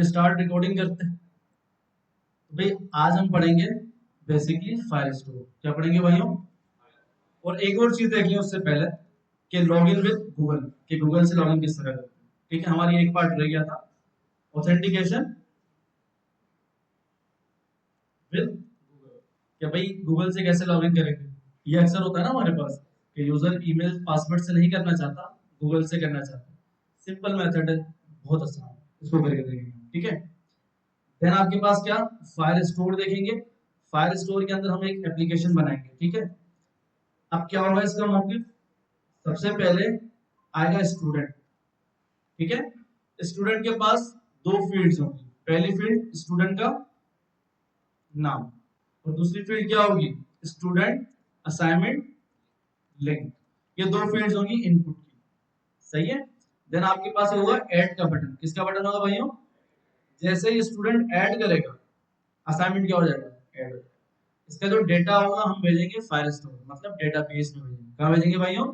Start recording करते हैं। तो भाई आज हम पढ़ेंगे बेसिकली फाइल स्टोर। क्या पढ़ेंगे भाइयों? और एक और चीज देख लें उससे पहले कि लॉगिन विद गूगल, कि गूगल से लॉगिन किस तरह करते हैं। ठीक है, हमारी एक पार्ट रह गया था ऑथेंटिकेशन विद गूगल। क्या भाई गूगल से कैसे लॉगिन करेंगे? ये अक्सर होता है ना हमारे पास कि यूजर ईमेल पासवर्ड से नहीं करना चाहता, गूगल से करना चाहता है। सिंपल मेथड है, बहुत आसान है, इसको करके देखेंगे। ठीक है, देन आपके पास क्या फाइल स्टोर देखेंगे। फाइल स्टोर के अंदर हम एक एप्लीकेशन बनाएंगे। ठीक है, अब क्या होगा इसका मोटिव? सबसे पहले आएगा स्टूडेंट। ठीक है, स्टूडेंट के पास दो फील्ड्स होंगी। पहली फील्ड स्टूडेंट का नाम और दूसरी फील्ड क्या होगी? Student assignment link. ये दो फील्ड्स होंगी इनपुट की। सही है, देन आपके पास होगा ऐड का बटन। किसका बटन होगा भाइयों? जैसे ही स्टूडेंट ऐड करेगा असाइनमेंट क्या हो जाएगा? ऐड हो जाएगा। इसका जो डेटा होगा हम भेजेंगे फाइल स्टोर, मतलब डेटाबेस में भेजेंगे। कहाँ भेजेंगे भाइयों?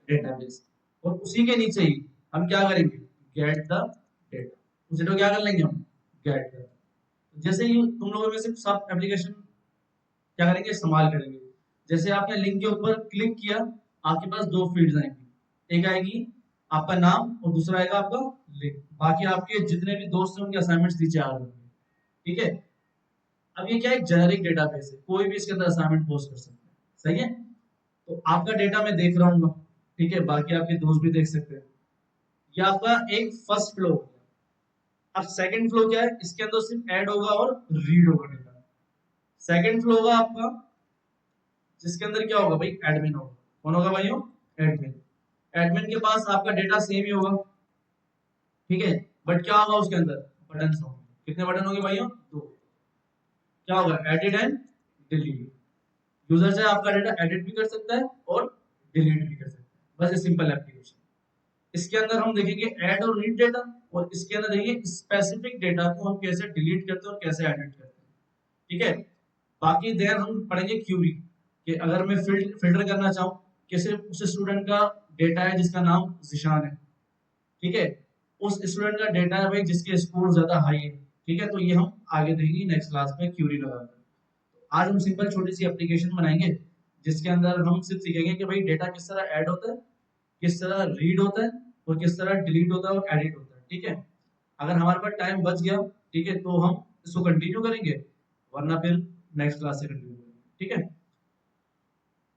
डेटाबेस। और उसी के नीचे ही हम क्या करेंगे? Get the data. उसे तो क्या कर लेंगे हम? गेट कर। जैसे ही तुम लोगों में से सब एप्लीकेशन क्या करेंगे? इस्तेमाल करेंगे। जैसे आपने लिंक के ऊपर क्लिक किया, आपके पास दो फील्ड्स आएंगी। एक आएगी आपका नाम और दूसरा आएगा आपका लिंक। बाकी आपके जितने भी दोस्त हैं उनके असाइनमेंट्स नीचे आ रहे होंगे। ठीक है, अब ये क्या है? जेनेरिक डेटाबेस है, कोई भी इसके अंदर असाइनमेंट पोस्ट कर सकता है। सही है, तो आपका डेटा मैं देख रहा हूँ। ठीक है, बाकी आपके दोस्त भी देख सकते हैं। ये आपका एक फर्स्ट फ्लो हो गया। अब सेकंड फ्लो क्या है? इसके अंदर सिर्फ ऐड होगा और रीड होगा डेटा। सेकंड फ्लो होगा आपका जिसके अंदर क्या होगा भाई? एडमिन होगा। कौन होगा भाइयों? एडमिन। एडमिन के पास आपका डेटा सेम ही होगा। ठीक है, बट क्या होगा उसके अंदर? बटन होंगे। कितने बटन होंगे भाइयों? दो। क्या होगा? Edit and delete. यूजर से आपका डेटा एडिट भी कर सकता है और डिलीट भी कर सकता है। बस ये सिंपल एप्लीकेशन। इसके अंदर हम देखेंगे ऐड और रीड डेटा, और इसके अंदर देखेंगे स्पेसिफिक डेटा को हम कैसे डिलीट करते हैं और कैसे एडिट करते हैं। ठीक है, बाकी देर हम पढ़ेंगे क्यूरी, कि अगर मैं फिल्टर करना चाहूँ कि सिर्फ उस स्टूडेंट का डेटा है जिसका नाम जिशान है। ठीक है, उस स्टूडेंट का डेटा है भाई जिसके स्कोर ज्यादा हाई है। ठीक है, तो ये हम आगे देखेंगे नेक्स्ट क्लास में क्यूरी लगाकर। आज हम सिंपल छोटी सी एप्लीकेशन बनाएंगे जिसके अंदर हम सिर्फ सीखेंगे कि भाई डेटा किस तरह ऐड होता है, किस तरह रीड होता है और किस तरह डिलीट होता है और एडिट होता है। ठीक है, अगर हमारे पास टाइम बच गया, ठीक है, तो हम इसको कंटिन्यू करेंगे, वरना फिर नेक्स्ट क्लास से कंटिन्यू करेंगे। ठीक है,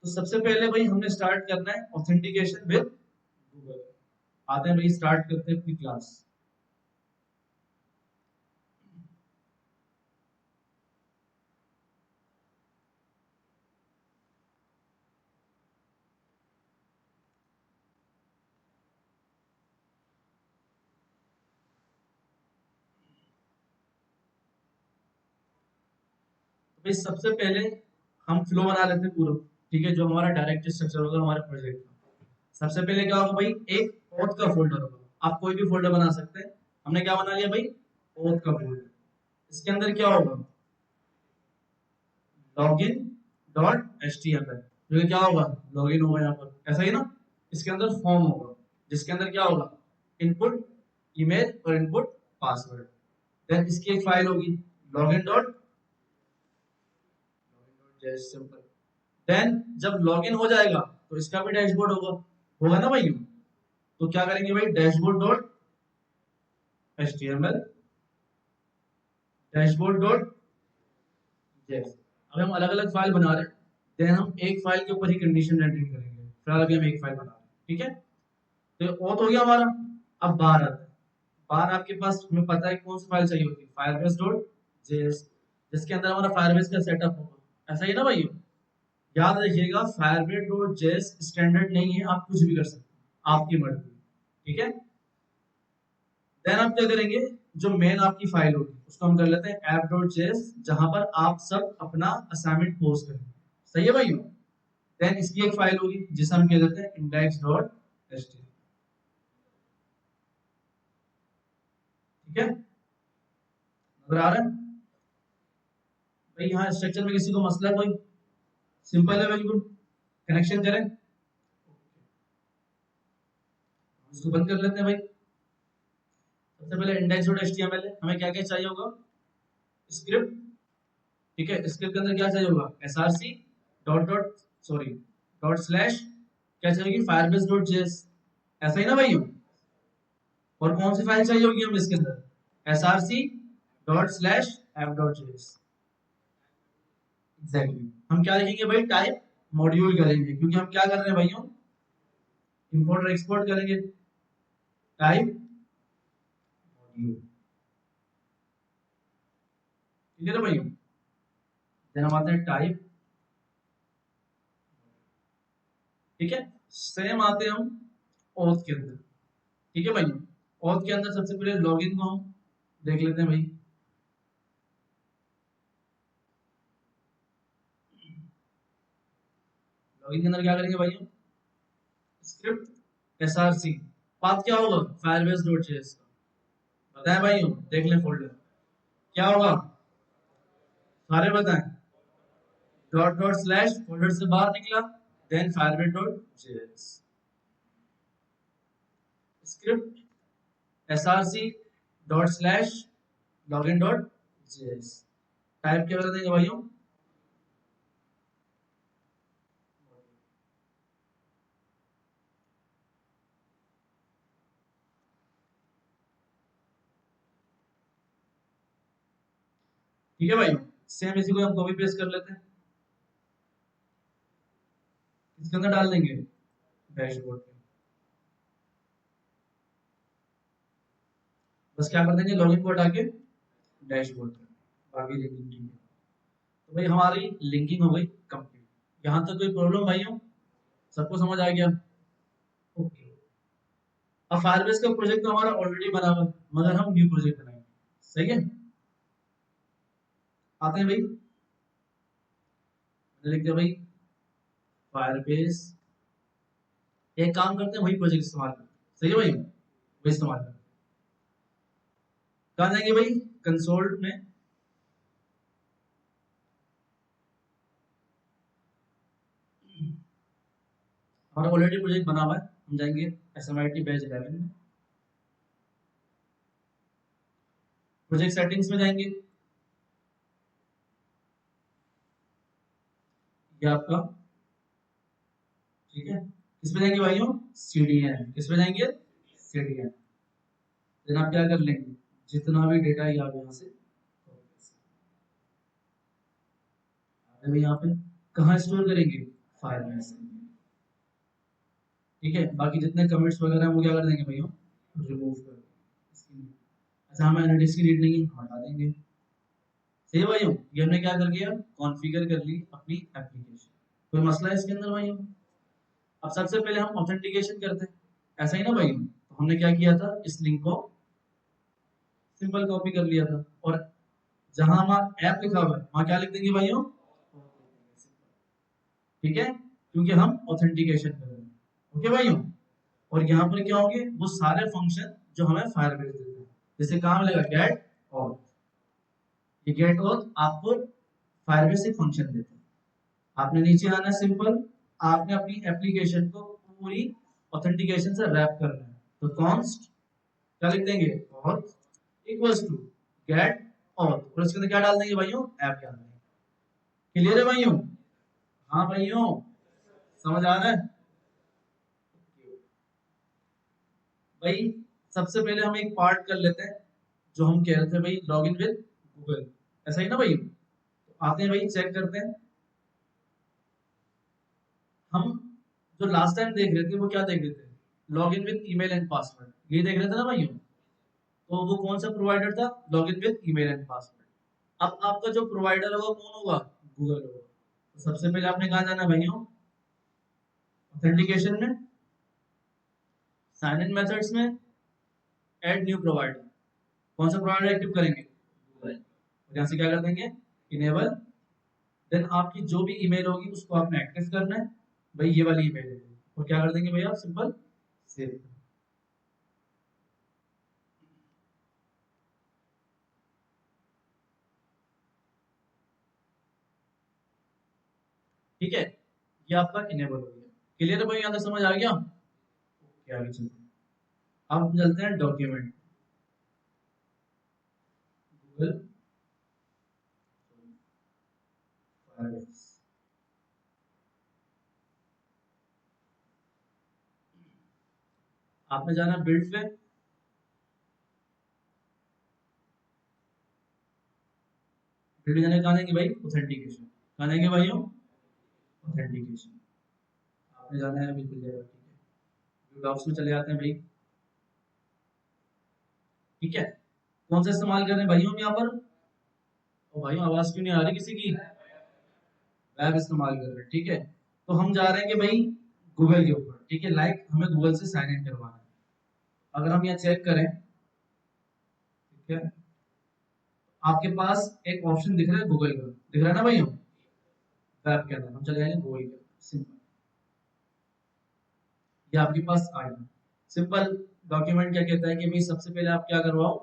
तो सबसे पहले भाई हमने स्टार्ट करना है ऑथेंटिकेशन विद गूगल। आते हैं भाई, स्टार्ट करते हैं अपनी क्लास। तो भाई सबसे पहले हम फ्लो बना लेते हैं पूरा। ठीक है, जो हमारा डायरेक्ट स्ट्रक्चर होगा हमारे प्रोजेक्ट का। सबसे पहले क्या होगा भाई? एक ओथ का फोल्डर होगा। आप कोई भी फोल्डर बना सकते हैं। हमने क्या बना लिया भाई? ओथ का फोल्डर। इसके अंदर क्या होगा? Login dot H T M L. जो कि क्या होगा? लॉगिन होगा यहाँ पर, ऐसा ही ना। इसके अंदर फॉर्म होगा जिसके अंदर क्या होगा? इनपुट ईमेल और इनपुट पासवर्ड। देन इसकी एक फाइल होगी लॉगिन डॉट सिंपल। देन जब लॉगिन हो जाएगा तो इसका भी डैशबोर्ड होगा। होगा ना भाई? तो क्या करेंगे भाई? Dashboard dot H T M L, dashboard dot JS. अब हम अलग अलग फाइल बना रहे हैं। देन हम एक फाइल के ऊपर ही कंडीशन रेंडरिंग करेंगे। फिलहाल अभी हम एक फाइल बना रहे हैं। ठीक है, तो ऑथ हो गया हमारा। अब बार आता है। बार आपके पास हमें पता है कौन सी फाइल चाहिए होती है? फायरबेस डॉट जेएस, जिसके अंदर हमारा फायरबेस का सेटअप होगा। ऐसा ही ना भाई? याद रखिएगा फायरबेस डॉट जेएस स्टैंडर्ड नहीं है, आप कुछ भी कर सकते हैं, आपकी मर्जी। ठीक है, देन आप क्या करेंगे? जो मेन आपकी फाइल होगी उसको हम कर लेते हैं ऐप डॉट जेएस, जहां पर आप सब अपना असाइनमेंट पोस्ट करेंगे। सही है भाई? देन इसकी एक फाइल होगी जिसे हम कह देते हैं इंडेक्स डॉट एचटीएमएल। ठीक है, नजर आ रहा है भाई? यहाँ स्ट्रक्चर में किसी को मसला है कोई? सिंपल है बिल्कुल। कनेक्शन करें, इसको बंद कर लेते हैं भाई। सबसे पहले इंडेक्स डॉट एचटीएमएल है, हमें क्या क्या चाहिए होगा, स्क्रिप्ट, ठीक है, स्क्रिप्ट के अंदर क्या चाहिए होगा, SRC dot dot sorry dot slash क्या चाहिए, फायरबेस डॉट जेएस, ऐसा ही ना भाई। और कौन सी फाइल चाहिए होगी हमें इसके अंदर, SRC dot slash F dot JS. Exactly, हम क्या लिखेंगे भाई, टाइप मॉड्यूल करेंगे, क्योंकि हम क्या कर रहे हैं भाइयों, इंपोर्ट और एक्सपोर्ट करेंगे, टाइप मॉड्यूल, ठीक है ना भाइयों। देन हम आते हैं टाइप, ठीक है, सेम आते हैं हम ऑथ के अंदर, ठीक है भाइयों। ऑथ के अंदर सबसे पहले लॉगिन को हम देख लेते हैं भाई। लॉगिन के अंदर क्या करेंगे भाइयों, स्क्रिप्ट एसआरसी, पाथ क्या होगा, फायरबेस डॉट जेएस का, बताएं भाइयों, देख लें फोल्डर क्या होगा, सारे बताएं, डॉट डॉट स्लैश फोल्डर से बाहर निकला, then Firebase dot JS, script SRC dot slash login dot JS, type क्या कर देंगे भाइयों, ठीक है भाइयों। सेम इसी को हम कॉपी पेस्ट कर लेते हैं, इसके अंदर डाल देंगे डैशबोर्ड पे, बस क्या कर देंगे, लॉगिन को हटा के डैशबोर्ड पे, बाकी लिंकिंग ठीक है। तो भाई हमारी लिंकिंग हो गई कंप्लीट, यहाँ तक कोई प्रॉब्लम भाइयों, सबको समझ आ गया, ओके। अब फायरबेस का प्रोजेक्ट तो हमारा ऑलरेडी बना हुआ है, मगर हम न्यू प्रोजेक्ट बनाएंगे, सही है। आते हैं भाई, मैंने लिख दिया भाई फायरबेस, एक काम करते हैं वही प्रोजेक्ट इस्तेमाल करते हैं, सही है भाई, वही इस्तेमाल करते हैं। कहाँ जाएंगे भाई, कंसोल में, हमारा ऑलरेडी प्रोजेक्ट बना हुआ है, हम जाएंगे SMIT बैच 11 में, प्रोजेक्ट सेटिंग्स में जाएंगे, ये आपका, ठीक है, किस पे जाएंगे भाइयों, CDN, किस पे जाएंगे, CDN, देन आप क्या कर लेंगे, जितना भी डेटा है आप यहाँ से अभी यहाँ पे कहाँ स्टोर करेंगे, फाइल में से, ठीक है, बाकी जितने कमेंट्स वगैरह हैं वो क्या कर देंगे भाइयों, रिमूव कर देंगे। अच्छा, हमें एनालिटिक्स की रीड नहीं है, हटा देंगे, सही है भाइयों। ये हमने क्या कर लिया, कॉन्फ़िगर कर ली अपनी एप्लीकेशन, कोई मसला है इसके अंदर भाइयों। अब सबसे पहले हम ऑथेंटिकेशन करते हैं, ऐसा ही ना भाई, तो हमने क्या किया था, इस लिंक को सिंपल कॉपी कर लिया था, और जहां हमारा ऐप लिखा हुआ है वहां क्या लिख देंगे भाइयों, ठीक है, क्योंकि हम ऑथेंटिकेशन कर रहे हैं, ओके भाइयों। और यहाँ पर क्या होंगे, वो सारे फंक्शन जो हमें फायरबेस देते हैं, जैसे काम लगा गेट ऑथ, ये गेट ऑथ आपको फायरबेस से फंक्शन देते हैं, आपने नीचे आना है, सिंपल, आपने अपनी एप्लीकेशन को पूरी ऑथेंटिकेशन से रैप करना है, तो कॉन्स्ट क्या लिख देंगे, auth equals to get auth, और उसके अंदर क्या डाल देंगे भाइयों, ऐप डाल देंगे, क्लियर है भाइयों, हाँ भाइयों, समझ आ रहा है भाई। सबसे पहले हम एक पार्ट कर लेते हैं, जो हम कह रहे थे भाई, लॉगिन विद गूगल, ऐसा ही ना भाई, तो आते हैं भाई, चेक करते हैं, हम जो लास्ट टाइम देख रहे थे वो क्या देख रहे थे, login with email and password, ये देख रहे थे ना भाइयों, तो वो कौन सा प्रोवाइडर था, login with email and password. अब आपका जो प्रोवाइडर होगा कौन होगा, गूगल होगा, तो सबसे पहले आपने कहा जाना है भाइयों, ऑथेंटिकेशन में, साइन इन मेथड्स में, ऐड न्यू प्रोवाइडर, कौन सा प्रोवाइडर एक्टिव करेंगे, गूगल, और यहाँ से क्या कर देंगे, इनेबल, देन आपकी जो भी ईमेल होगी उसको आपने एक्टिव करना है, भाई ये वाली ईमेल है, और क्या कर देंगे भैया, सिंपल सेव, ठीक है, ये आपका इनेबल हो गया, क्लियर है भाई, यहाँ तक समझ आ गया, ओके, आगे चलते हैं, अब हम चलते हैं डॉक्यूमेंट, गूगल फायरबेस। आपने जाना बिल्ड पे, बिल्ड जाने कहाँ जाएंगे भाई, ऑथेंटिकेशन। कहाँ जाएंगे भाइयों, ऑथेंटिकेशन। आपने जाना है बिल्कुल जाएगा, ठीक है। डॉक्स में चले जाते हैं भाई, ठीक है। कौन सा इस्तेमाल कर रहे हैं भाइयों हम यहाँ पर, और भाइयों आवाज क्यों नहीं आ रही किसी की, वेब इस्तेमाल कर रहे हैं, ठीक है। तो हम जा रहे हैं कि भाई गूगल के ऊपर, ठीक है, लाइक हमें गूगल से साइन इन करवाना है। अगर हम यहाँ चेक करें, ठीक है, आपके पास एक ऑप्शन दिख रहा है गूगल का, दिख रहा है ना भाइयों, वेब के अंदर हम चले जाएंगे गूगल के, सिंपल, ये आपके पास आ गया। सिंपल डॉक्यूमेंट क्या कहता है कि भाई सबसे पहले आप क्या करवाओ,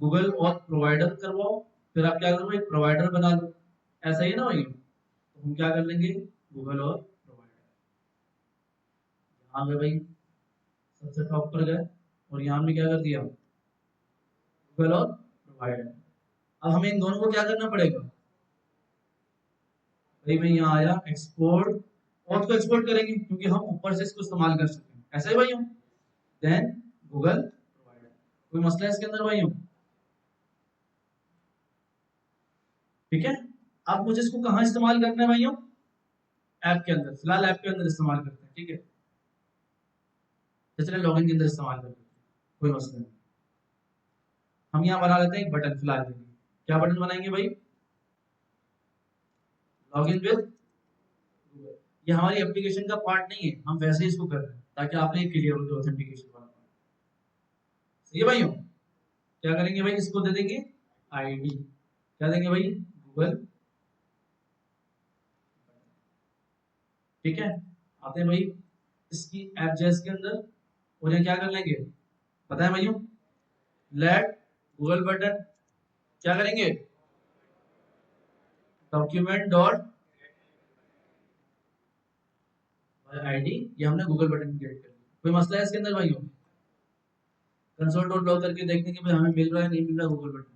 गूगल और प्रोवाइडर करवाओ, फिर आप क्या करो, एक प्रोवाइडर बना लो, ऐसा ही है ना भाई। तो हम क्या कर लेंगे, गूगल और प्रोवाइडर, यहाँ पे भाई सबसे टॉप पर गए, और यहाँ में क्या कर दिया, गूगल और प्रोवाइडर। अब हमें इन दोनों को क्या करना पड़ेगा भाई, मैं यहाँ आया एक्सपोर्ट, और को एक्सपोर्ट करेंगे क्योंकि हम ऊपर से इसको इस्तेमाल कर सकते हैं, ऐसा ही भाई। देन गूगल प्रोवाइडर, कोई मसला है इसके अंदर भाई, ठीक है। अब मुझे इसको कहाँ इस्तेमाल करना है भाइयों, ऐप के अंदर, फिलहाल ऐप के अंदर इस्तेमाल करते हैं, ठीक है। जैसे लॉगिन के अंदर इस्तेमाल करते हैं, कोई मसला नहीं। हम यहाँ बना लेते हैं एक बटन फिलहाल के लिए, क्या बटन बनाएंगे भाई, लॉगिन विद गूगल। ये हमारी एप्लीकेशन का पार्ट नहीं है, हम वैसे ही इसको कर रहे हैं ताकि आपने क्लियर हो जाए ऑथेंटिकेशन वाला part। सही है भाइयों, क्या करेंगे भाई, इसको दे देंगे आईडी, क्या देंगे भाई, गूगल, ठीक है। आते हैं भाई इसकी ऐप जेस के अंदर, और ये क्या कर लेंगे, पता है भाइयों, लेट गूगल बटन, क्या करेंगे, डॉक्यूमेंट डॉट आईडी, ये हमने गूगल बटन क्रिएट कर लिया। कोई मसला है इसके अंदर भाइयों, कंसोल डॉट लॉग करके देखते हैं कि भाई हमें मिल रहा है नहीं मिल रहा गूगल बटन।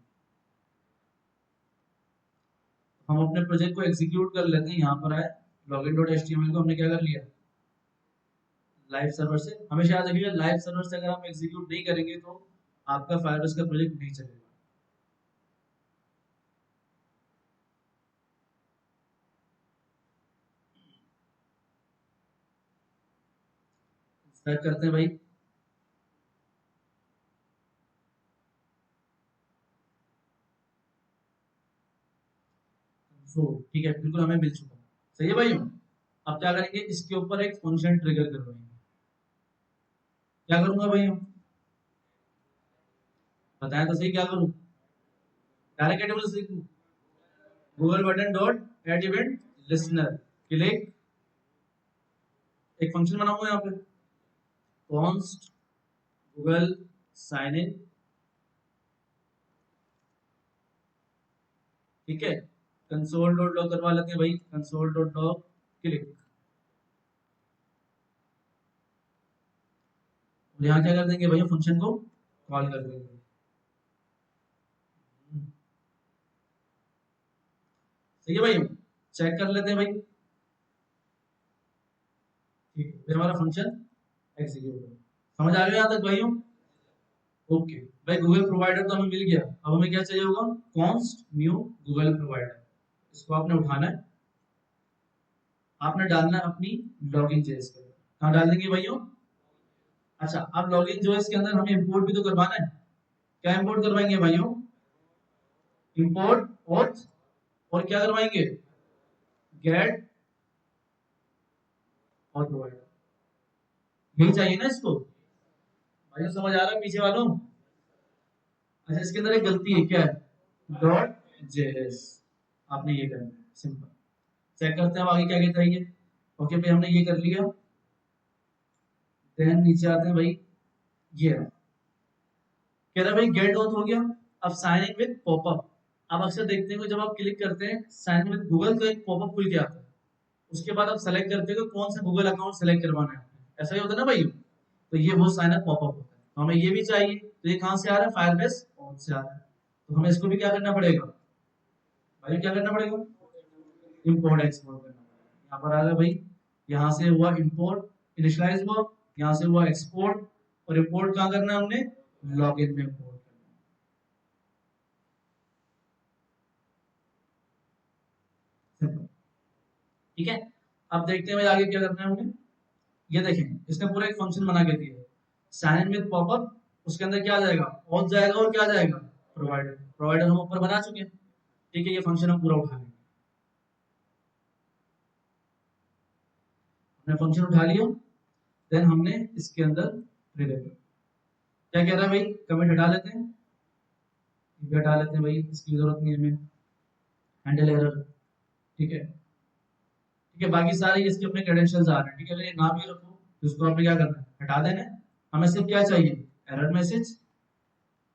हम अपने प्रोजेक्ट को एग्जीक्यूट कर लेते हैं, यहाँ पर आए लॉगिन डॉट एचटीएमएल को हमने क्या कर लिया, लाइव सर्वर से। हमेशा याद रखिएगा लाइव सर्वर से अगर आप एग्जीक्यूट नहीं करेंगे तो आपका फायरबेस का प्रोजेक्ट नहीं चलेगा। स्टार्ट करते हैं भाई, सो ठीक है, बिल्कुल हमें मिल चुका है, सही है भाई। अब क्या करेंगे, इसके ऊपर एक फंक्शन ट्रिगर करवाएंगे। क्या करूंगा भाई, बताया तो सही, क्या करूं, डायरेक्ट टेबल से Google button dot add event listener click, एक फंक्शन बनाऊंगा यहाँ पे, कॉन्स्ट गूगल साइन इन, ठीक है। कंसोल डॉट लॉग करवा लेते हैं भाई, कंसोल डॉट लॉग क्लिक, और यहाँ क्या कर देंगे भैया, फंक्शन को कॉल कर देंगे। सही है भाई, चेक कर लेते हैं भाई, ठीक है, फिर हमारा फंक्शन एग्जीक्यूट हो, समझ आ गया यहाँ तक भाइयों, ओके। भाई गूगल प्रोवाइडर तो हमें मिल गया, अब हमें क्या चाहिए होगा, कॉन्स्ट न्यू गूगल प्रोवाइडर, इसको आपने उठाना है, आपने डालना है अपनी लॉगिन जेएस के, कहाँ डाल देंगे भाइयों, अच्छा अब लॉगिन जो है इसके अंदर हमें इंपोर्ट भी तो करवाना है, क्या इंपोर्ट करवाएंगे भाइयों, इंपोर्ट और क्या करवाएंगे, गेट और प्रोवाइडर, यही चाहिए ना इसको भाइयों, समझ आ रहा है पीछे वालों। अच्छा इसके अंदर एक गलती है, क्या है, डॉट जेएस, आपने ये करना है, सिंपल। चेक करते हैं अब आगे क्या कहता है ये, ओके भाई हमने ये कर लिया, देन नीचे आते हैं भाई, ये रहा, कह रहा है भाई गेट ऑथ हो गया। अब साइन इन विद पॉपअप, आप अक्सर देखते हैं कि जब आप क्लिक करते हैं साइन इन विद गूगल तो एक पॉपअप खुल के आता है, उसके बाद आप सेलेक्ट करते हो कि कौन सा गूगल अकाउंट सेलेक्ट करवाना है आपने, ऐसा ही होता है ना भाई। तो ये वो साइन अप पॉपअप होता है, तो हमें ये भी चाहिए, तो ये कहां से आ रहा है, फायरबेस ऑन से आ रहा है। तो हमें इसको भी क्या करना पड़ेगा भाई, क्या करना पड़ेगा, इंपोर्ट एक्सपोर्ट करना पड़ेगा। यहाँ पर आ गया भाई, यहाँ से हुआ इंपोर्ट इनिशियलाइज हुआ, यहाँ से हुआ एक्सपोर्ट, और इंपोर्ट कहाँ करना है हमने, लॉगिन में इंपोर्ट करना है। ठीक है, अब देखते हैं भाई आगे क्या करना है हमें। ये देखें, इसने पूरा एक फंक्शन बना के दिया है, साइन इन विद पॉपअप, उसके अंदर क्या आ जाएगा, ऑथ जाएगा और क्या आ जाएगा, प्रोवाइडर। प्रोवाइडर हम ऊपर बना चुके हैं, ठीक है, ये फंक्शन हम पूरा उठा लेंगे। हमने फंक्शन उठा लिया, देन हमने इसके अंदर रिलेटेड क्या कह रहा है भाई, कमेंट हटा लेते हैं, ये हटा लेते हैं भाई, इसकी जरूरत नहीं है हमें, हैंडल एरर, ठीक है। ठीक है, बाकी सारे इसके अपने क्रेडेंशियल्स आ रहे हैं, ठीक है, अगर ये नाम ही रखो तो उसको आपने क्या करना है, हटा देना है। हमें सिर्फ क्या चाहिए, error message,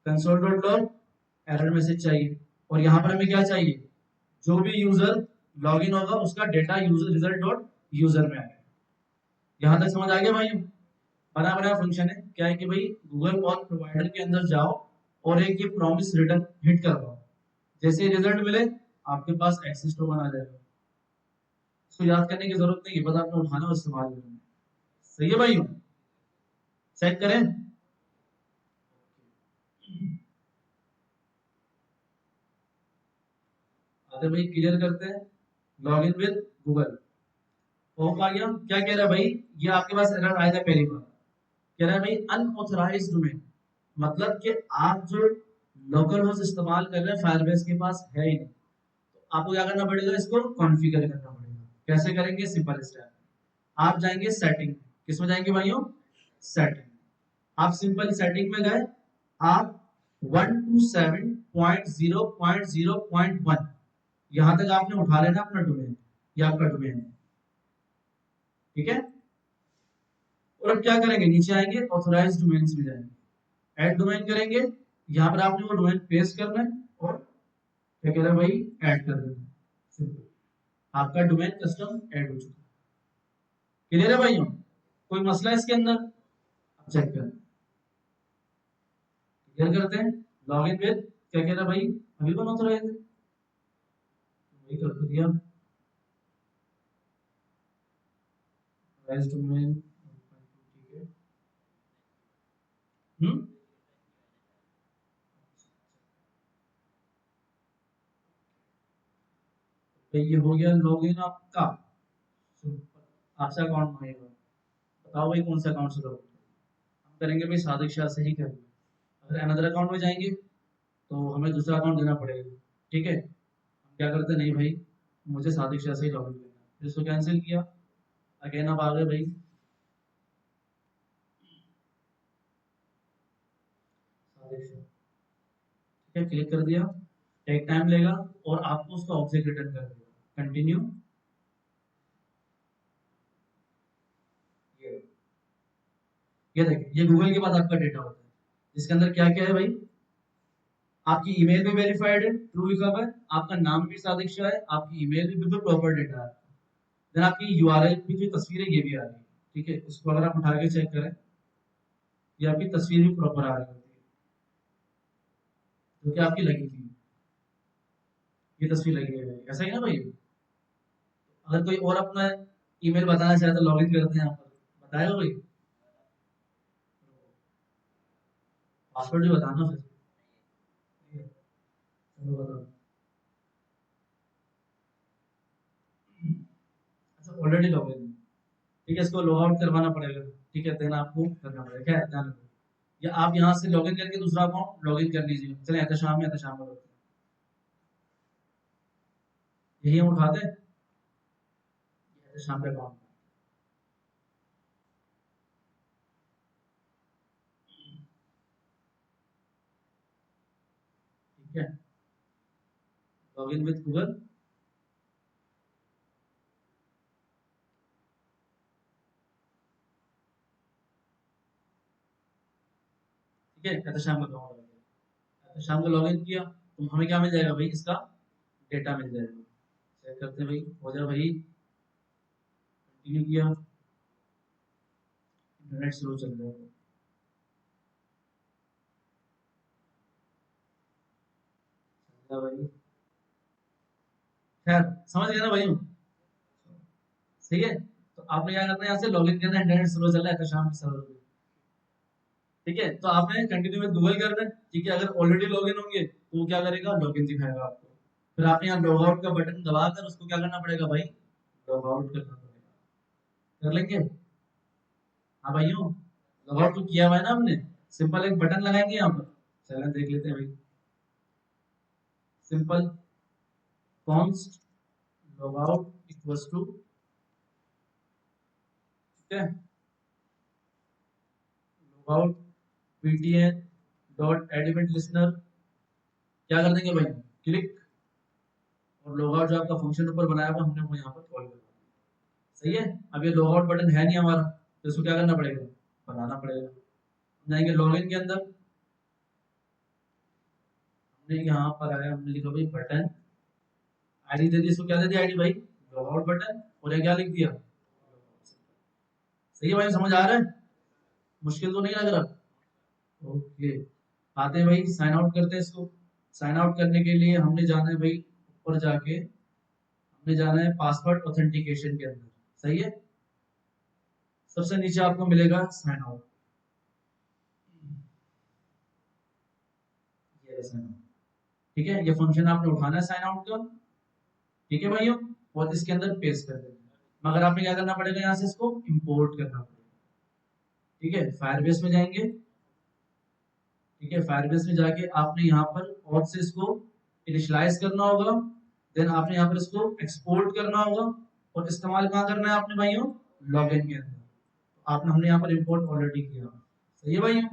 console dot log, error message चाहिए, और यहाँ पर हमें क्या चाहिए, जो भी यूजर लॉगिन होगा उसका data user result dot user में आएगा। यहाँ तक समझ आ गया भाई, बना बनाया फंक्शन है, क्या है कि भाई गूगल और प्रोवाइडर के अंदर जाओ और एक ये प्रॉमिस रिटर्न हिट करवाओ, जैसे रिजल्ट मिले आपके पास एक्सेस टोकन आ जाएगा। इसको याद करने की जरूरत नहीं है, बस आपने उठाना और इस्तेमाल करना है। सही है भाई, चेक करें। आते भाई क्लियर करते हैं, log in with Google, home आ गया। क्या कह रहा है भाई, ये आपके पास एरर आएगा पहली बार, कह रहा है भाई अनऑथराइज्ड डोमेन, मतलब कि आप जो लोकल होस्ट इस्तेमाल कर रहे हैं फायरबेस के पास है ही नहीं, तो आपको क्या करना पड़ेगा, इसको कॉन्फ़िगर करना पड़ेगा। कैसे करेंगे, सिंपल स्टेप, आप जाएंगे सेटिंग, किसमें जाएंगे भाइयों, सेटिंग। आप सिंपल सेटिंग में गए, आप 127.0.0.1 यहां तक आपने उठा लेना अपना डोमेन, ये आपका डोमेन है, ठीक है। और अब क्या करेंगे, नीचे आएंगे ऑथराइज्ड डोमेन्स में जाएंगे, ऐड डोमेन करेंगे, यहाँ पर आपने वो डोमेन पेस्ट करना है, और क्या कह रहा है भाई, ऐड कर देना, सिंपल, आपका डोमेन कस्टम ऐड हो चुका है। क्लियर है भाइयों, कोई मसला है इसके अंदर, अब चेक करें, क्लियर करते हैं। लॉग इन विद, क्या कह रहा है भाई, अभी बना तो रहे थे, वही कर तो दिया, ऑथराइज्ड डोमेन, ठीक है। हम्म, तो ये हो गया लॉगिन आपका, आपसे अकाउंट मांगेगा, बताओ भाई कौन सा अकाउंट से लॉगिन, हम करेंगे भाई सादिक शाह से ही करेंगे। अगर अनदर अकाउंट में जाएंगे तो हमें दूसरा अकाउंट देना पड़ेगा, ठीक है। हम क्या करते हैं, नहीं भाई मुझे सादिक शाह से ही लॉगिन करना है, फिर इसको कैंसिल किया, अगेन अब आ गए भाई सादिक शाह, ठीक है, क्लिक कर दिया, एक टाइम लेगा और आपको उसका ऑब्जेक्ट रिटर्न कर देगा, कंटिन्यू। ये ये देखिए, ये गूगल के पास आपका डेटा होता है, जिसके अंदर क्या क्या है भाई, आपकी ईमेल भी वेरीफाइड है, ट्रू लिखा हुआ है, आपका नाम भी सादिक शाह है, आपकी ईमेल भी बिल्कुल प्रॉपर डेटा है, देन आपकी यूआरएल की जो तस्वीर है ये भी आ रही है, ठीक है। इसको अगर आप उठा के चेक करें, ये आपकी तस्वीर भी प्रॉपर आ रही होती है, जो कि आपकी लगी थी, ये तस्वीर लगी है, ऐसा ही ना भाई। अगर कोई और अपना ईमेल बताना चाहे तो लॉगिन करते हैं यहाँ पर, बताएगा भाई, पासवर्ड भी बताना फिर, ठीक है, चलो बताओ। अच्छा ऑलरेडी लॉगिन है, ठीक है, इसको लॉग आउट करवाना पड़ेगा, ठीक है, देन आपको करना पड़ेगा, क्या है ध्यान रखो, या आप यहाँ से लॉगिन करके दूसरा अकाउंट लॉगिन कर लीजिए, चले एहतशाम में, एहतशाम में करते हैं, यही हम उठाते हैं, एहतशाम पे अकाउंट, ठीक है, लॉगिन विद गूगल, ठीक है, एहतशाम का अकाउंट हो गया, एहतशाम को लॉगिन किया तो हमें क्या मिल जाएगा भाई, इसका डेटा मिल जाएगा, चेक करते हैं भाई, हो जाए भाई, कंटिन्यू किया, इंटरनेट स्लो चल रहा है, भाई खैर समझ गए ना भाई? सही है। तो आपने क्या करना है, यहाँ से लॉगिन करना है, इंटरनेट स्लो चल रहा है तो शाम की सर्वर पे। ठीक है, तो आपने कंटिन्यू में गूगल करना है। ठीक है, अगर ऑलरेडी लॉगिन होंगे तो वो क्या करेगा, लॉगिन दिखाएगा आपको। फिर आपने यहाँ लॉग आउट का बटन दबाकर उसको क्या करना पड़ेगा भाई, लॉग आउट करना पड़ेगा। कर लेंगे? हाँ भाइयों, लॉग आउट तो किया हुआ है ना हमने। सिंपल एक बटन लगाएंगे यहाँ पर। चलें देख लेते हैं भाई। Simple const log out equals to, ठीक है, log out ptn dot add listener, क्या कर देंगे भाई, क्लिक, और लॉग आउट जो आपका फंक्शन ऊपर बनाया हुआ हमने वो यहाँ पर कॉल कर दिया। सही है। अब ये लॉग आउट बटन है नहीं हमारा, तो इसको क्या करना पड़ेगा, बनाना पड़ेगा। हम जाएंगे लॉगिन के अंदर, हमने यहाँ पर आया, हमने लिखा भाई बटन, आईडी दे दी, इसको क्या दे दिया आईडी भाई, लॉग आउट बटन, और ये क्या लिख दिया। सही है भाई, समझ आ रहा है? मुश्किल तो नहीं लग रहा? ओके, आते हैं भाई साइन आउट करते हैं इसको। साइन आउट करने के लिए हमने जाना है भाई ऊपर जाके, हमने जाना है पासवर्ड ऑथेंटिकेशन के अंदर। सही है, सबसे नीचे आपको मिलेगा साइन आउट, ये साइन आउट। ठीक है, ये फंक्शन आपने उठाना है साइन आउट का। ठीक है भाइयों, और इसके अंदर पेस्ट कर देना, मगर आपने क्या करना पड़ेगा, यहाँ से इसको इंपोर्ट करना पड़ेगा। ठीक है, फायरबेस में जाएंगे। ठीक है, फायरबेस में जाके आपने यहाँ पर ऑथ से इसको इनिशियलाइज करना होगा। देन आपने यहाँ पर इसको एक्सपोर्ट करना होगा, और इस्तेमाल कहाँ करना है आपने भाइयों, लॉगिन के अंदर। आपने हमने यहाँ पर इंपोर्ट ऑलरेडी किया। सही है भाइयों,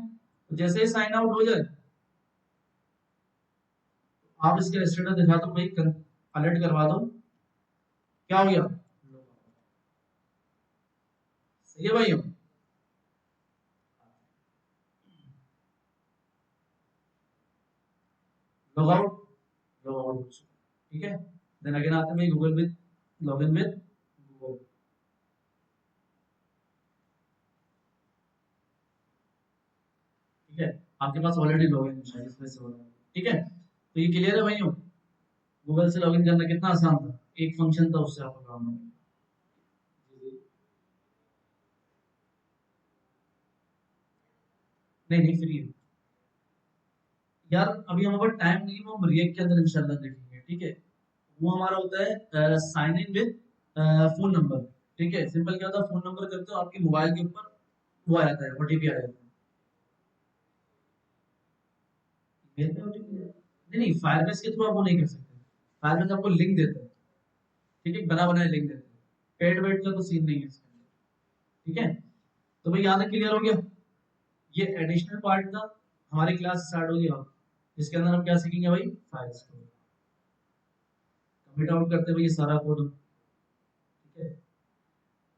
तो जैसे ही साइन आउट हो जाए आप इसके स्टेटस दिखा दो भाई, अलर्ट करवा दो, क्या हो गया। सही है भाइयों, लॉग आउट, लॉग आउट। ठीक है, देन अगेन आते हैं भाई Google with, login with Google. ठीक है, आपके पास ऑलरेडी लॉगिन है इसमें से हो रहा है। ठीक है, तो ये क्लियर है भाइयों, गूगल से लॉगिन करना कितना आसान था, एक फंक्शन था उससे आपका काम हो गया। नहीं नहीं, फ्री है यार, अभी हमारे पास टाइम नहीं है, वो हम रिएक्ट के अंदर इंशाल्लाह देखेंगे। ठीक है, वो हमारा होता है sign in with phone number. ठीक है, सिंपल क्या होता है, फोन नंबर करते हो आपके मोबाइल के ऊपर वो आ जाता है, ओटीपी आ जाता है। मेल पे ओटीपी नहीं, नहीं फायरबेस के थ्रू आप वो नहीं कर सकते। फायरबेस आपको लिंक देता है। ठीक है, बना बनाया लिंक देता है, पेड वेड का तो सीन नहीं है इसके अंदर। ठीक है, तो भाई यहाँ तक क्लियर हो गया। ये एडिशनल पार्ट था, हमारी क्लास स्टार्ट होगी अब, जिसके अंदर हम क्या सीखेंगे भाई, फाइल्स को कमिट आउट करते हुए ये सारा कोड। ठीक है,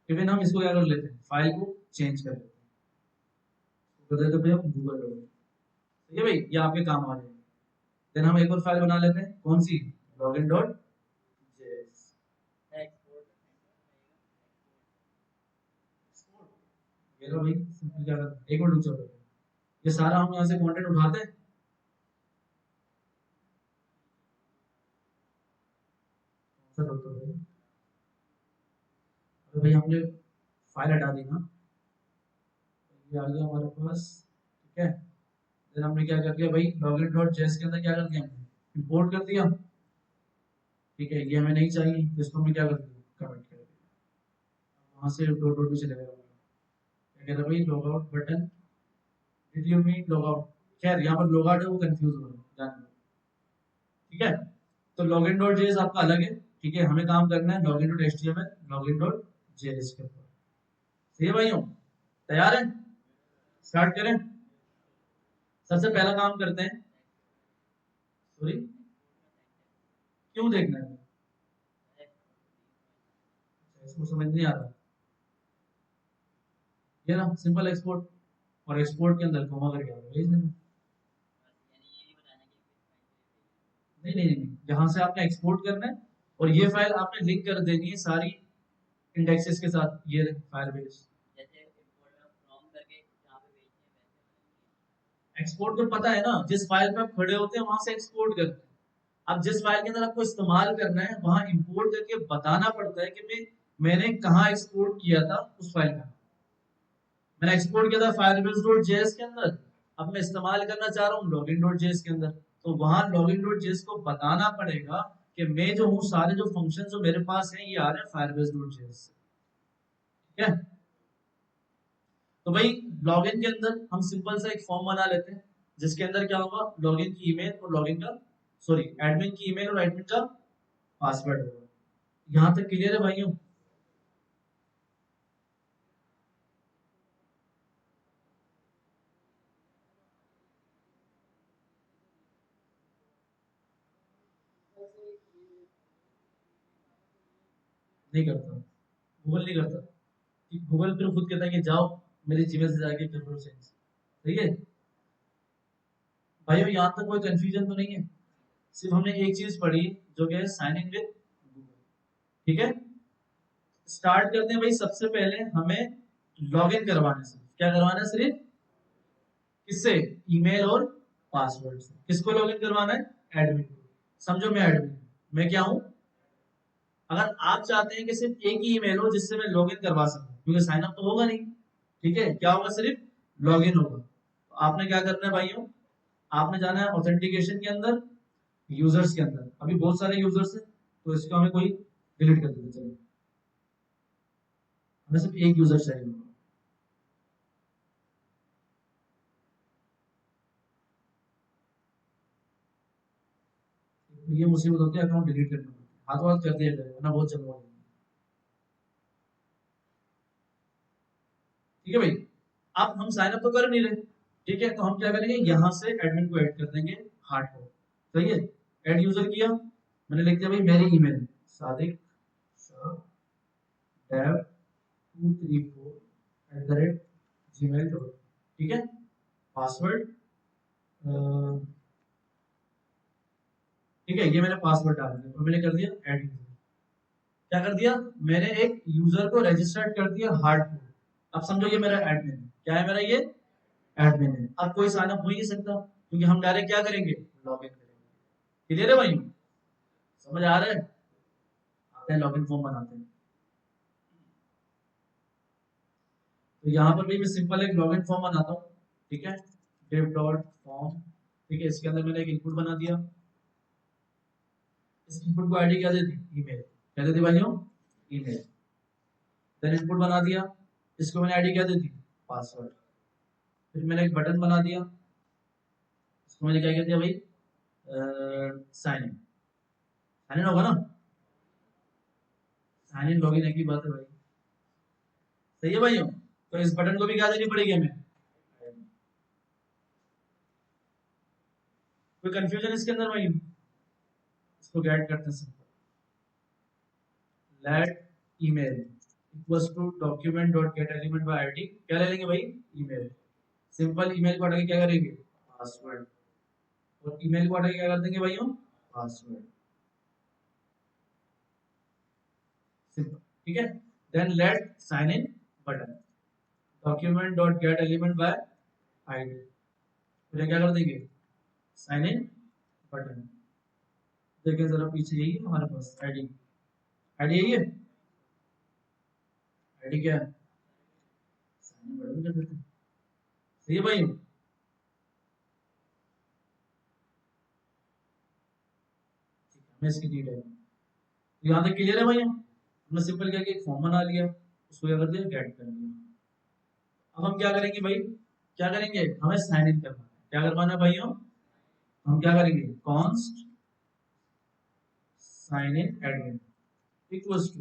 इवन हम इसको क्या कर लेते हैं, फाइल को चेंज कर लेते हैं, तो कर देते भाई हम गूगल लोग। ठीक है भाई, ये आपके काम आ जाएगा। देन हम एक और फाइल बना लेते हैं, कौन सी, लॉगिन डॉट जेएस। ये लो भाई, सिंपल क्या करते हैं, एक मिनट रुक जाओ, ये सारा हम यहाँ से कंटेंट उठाते हैं। कौन सा डॉक्टर भाई, अरे भाई हमने फाइल हटा दी ना, ये आ गया हमारे पास। ठीक है, देन हमने क्या कर दिया भाई, लॉगिन डॉट जेएस के अंदर क्या कर दिया, हमने इंपोर्ट कर दिया। ठीक है, ये हमें नहीं चाहिए, तो इसको हमने क्या कर दिया, कमेंट कर दिया, वहां से डॉट डॉट भी चलेगा हमारा। क्या कह रहा है भाई, log out button, did you mean log out. खैर यहाँ पर लॉग आउट है, वो कंफ्यूज हो रहा है, जान लो। ठीक है, तो लॉगिन डॉट जेएस आपका अलग है। ठीक है, हमें काम करना है login dot HTML, login dot JS के ऊपर। सही है भाइयों, तैयार है, स्टार्ट करें। सबसे पहला काम करते हैं, सॉरी, क्यों देखना है, इसको समझ नहीं आ रहा। ये ना सिंपल एक्सपोर्ट, और एक्सपोर्ट के अंदर कोमा करके भेज देना। नहीं नहीं नहीं, यहाँ से आपने एक्सपोर्ट करना है, और ये फाइल आपने लिंक कर देनी है सारी इंडेक्सेस के साथ, ये फायरबेस। एक्सपोर्ट तो पता है ना, जिस फाइल पे आप खड़े होते हैं वहां से एक्सपोर्ट करते हैं। अब जिस फाइल के अंदर आपको इस्तेमाल करना है वहां इंपोर्ट करके बताना पड़ता है कि मैंने कहाँ एक्सपोर्ट किया था उस फाइल का। मैंने एक्सपोर्ट किया था firebase.js के अंदर, अब मैं इस्तेमाल करना चाह रहा हूँ login.js के अंदर, तो वहां login.js को बताना पड़ेगा कि मैं जो हूँ सारे जो फंक्शन जो मेरे पास हैं ये आ रहे हैं firebase.js से। ठीक है, तो भाई लॉगिन के अंदर हम सिंपल सा एक फॉर्म बना लेते हैं जिसके अंदर क्या होगा, लॉगिन की ईमेल और लॉगिन का सॉरी एडमिन की ईमेल और एडमिन का पासवर्ड होगा। यहाँ तक क्लियर है भाइयों? नहीं करता, गूगल नहीं करता। गूगल फिर खुद कहता है कि जाओ मेरे जीमेल से जाके कर लो चेंज। सही है भाइयों, यहाँ तक कोई कंफ्यूजन तो नहीं है? सिर्फ हमने एक चीज पढ़ी जो कि है साइन इन विद गूगल। ठीक है, स्टार्ट करते हैं भाई। सबसे पहले हमें लॉगिन करवाने से, क्या करवाना है, सिर्फ किससे, ईमेल और पासवर्ड से। किसको लॉगिन करवाना है, एडमिन को। समझो मैं एडमिन, मैं क्या हूं, अगर आप चाहते हैं कि सिर्फ एक ही ईमेल हो जिससे मैं लॉगिन करवा सकूं, क्योंकि साइन अप तो होगा नहीं, ठीक है, क्या होगा, सिर्फ लॉगिन होगा। तो आपने क्या करना है भाइयों, आपने जाना है ऑथेंटिकेशन के अंदर, यूजर्स के अंदर। अभी बहुत सारे यूजर्स हैं तो इसको हमें कोई डिलीट कर देते, चलिए हमें सिर्फ एक यूजर चाहिए होगा। तो ये मुसीबत होती है, अकाउंट डिलीट करना पड़ता है, हाथों हाथ कर दिया जाए वरना बहुत जल्द हो जाएगा। ठीक है भाई, अब हम साइन अप तो कर नहीं रहे, ठीक है, तो हम क्या करेंगे, यहाँ से एडमिन को ऐड कर देंगे, हार्ड को। सही है, ऐड यूजर किया, मैंने लिख दिया भाई मेरी ईमेल सादिक dev 234@gmail.com। ठीक है, पासवर्ड, ठीक है, ये मैंने पासवर्ड डाल दिया और मैंने कर दिया ऐड यूजर। क्या कर दिया, मैंने एक यूजर को रजिस्टर्ड कर दिया हार्ड को। अब समझो ये मेरा एडमिन है, क्या है मेरा ये एडमिन है। अब कोई साइन अप हो ही नहीं सकता क्योंकि हम डायरेक्ट क्या करेंगे, लॉगिन करेंगे। क्लियर है भाई, समझ आ रहा है? आते हैं लॉगिन फॉर्म बनाते हैं। तो यहाँ पर भी मैं सिंपल एक लॉगिन फॉर्म बनाता हूँ। ठीक है, div डॉट फॉर्म, ठीक है, इसके अंदर मैंने एक इनपुट बना दिया। इस इनपुट को आईडी क्या देती, ईमेल, क्या देती भाइयों, ईमेल। देन इनपुट बना दिया, इसको मैंने आईडी क्या देती, पासवर्ड। फिर मैंने एक बटन बना दिया, इसको मैंने क्या दिया भाई, साइन इन। साइन इन होगा ना, साइन इन लॉगिन एक ही बात है भाई। सही है भाइयों, तो इस बटन को भी क्या देनी पड़ेगी हमें, कोई कंफ्यूजन इसके अंदर भाई? इसको गेट करते हैं simple, let email equals to document dot get element by ID. क्या ले लेंगे भाई, ईमेल। सिंपल ईमेल को हटा के क्या करेंगे, पासवर्ड। और ईमेल को हटा के क्या कर देंगे भाइयों, पासवर्ड। सिंपल, ठीक है। Then let sign in button document dot get element by ID. फिर क्या कर देंगे, साइन इन बटन। देखिए जरा पीछे, यही है हमारे पास आईडी, आईडी यही है, आईडी क्या है, साइन इन बटन कर देते हैं। सही है भाई, हमें इसकी डिटेल, तो यहाँ तक क्लियर है भाई? हमने सिंपल क्या किया, एक फॉर्म बना लिया, उसको क्या कर दिया, गेट कर दिया। अब हम क्या करेंगे भाई, क्या करेंगे, हमें साइन इन करना है। क्या करवाना है भाइयों, हम क्या करेंगे, const sign in admin equals to,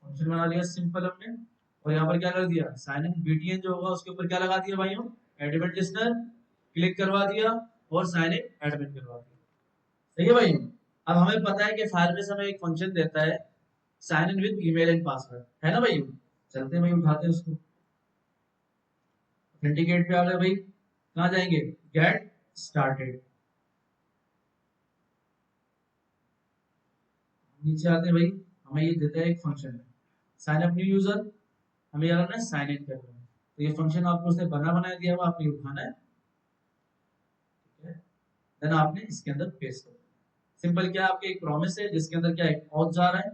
function बना लिया सिंपल हमने, और यहाँ पर क्या कर दिया, साइन इन बीटीएन जो होगा उसके ऊपर क्या लगा दिया भाइयों, एडमिन लिस्टनर, क्लिक करवा दिया और साइन इन एडमिन करवा दिया। सही है भाई, अब हमें पता है कि फायरबेस हमें एक फंक्शन देता है sign in with email and password, है ना भाई? चलते हैं भाई, उठाते हैं उसको। ऑथेंटिकेट पे आ गए भाई, कहाँ जाएंगे, गेट स्टार्टेड। नीचे आते हैं भाई, हमें ये देता है एक function sine up new user, हमें क्या करना है, साइन इन करना है। तो ये फंक्शन आपको उसने बना बनाया दिया हुआ, आपने उठाना है, ठीक है, देन आपने इसके अंदर पेस्ट करना है। सिंपल क्या है, आपके एक प्रॉमिस है जिसके अंदर क्या है, ऑथ जा रहा है,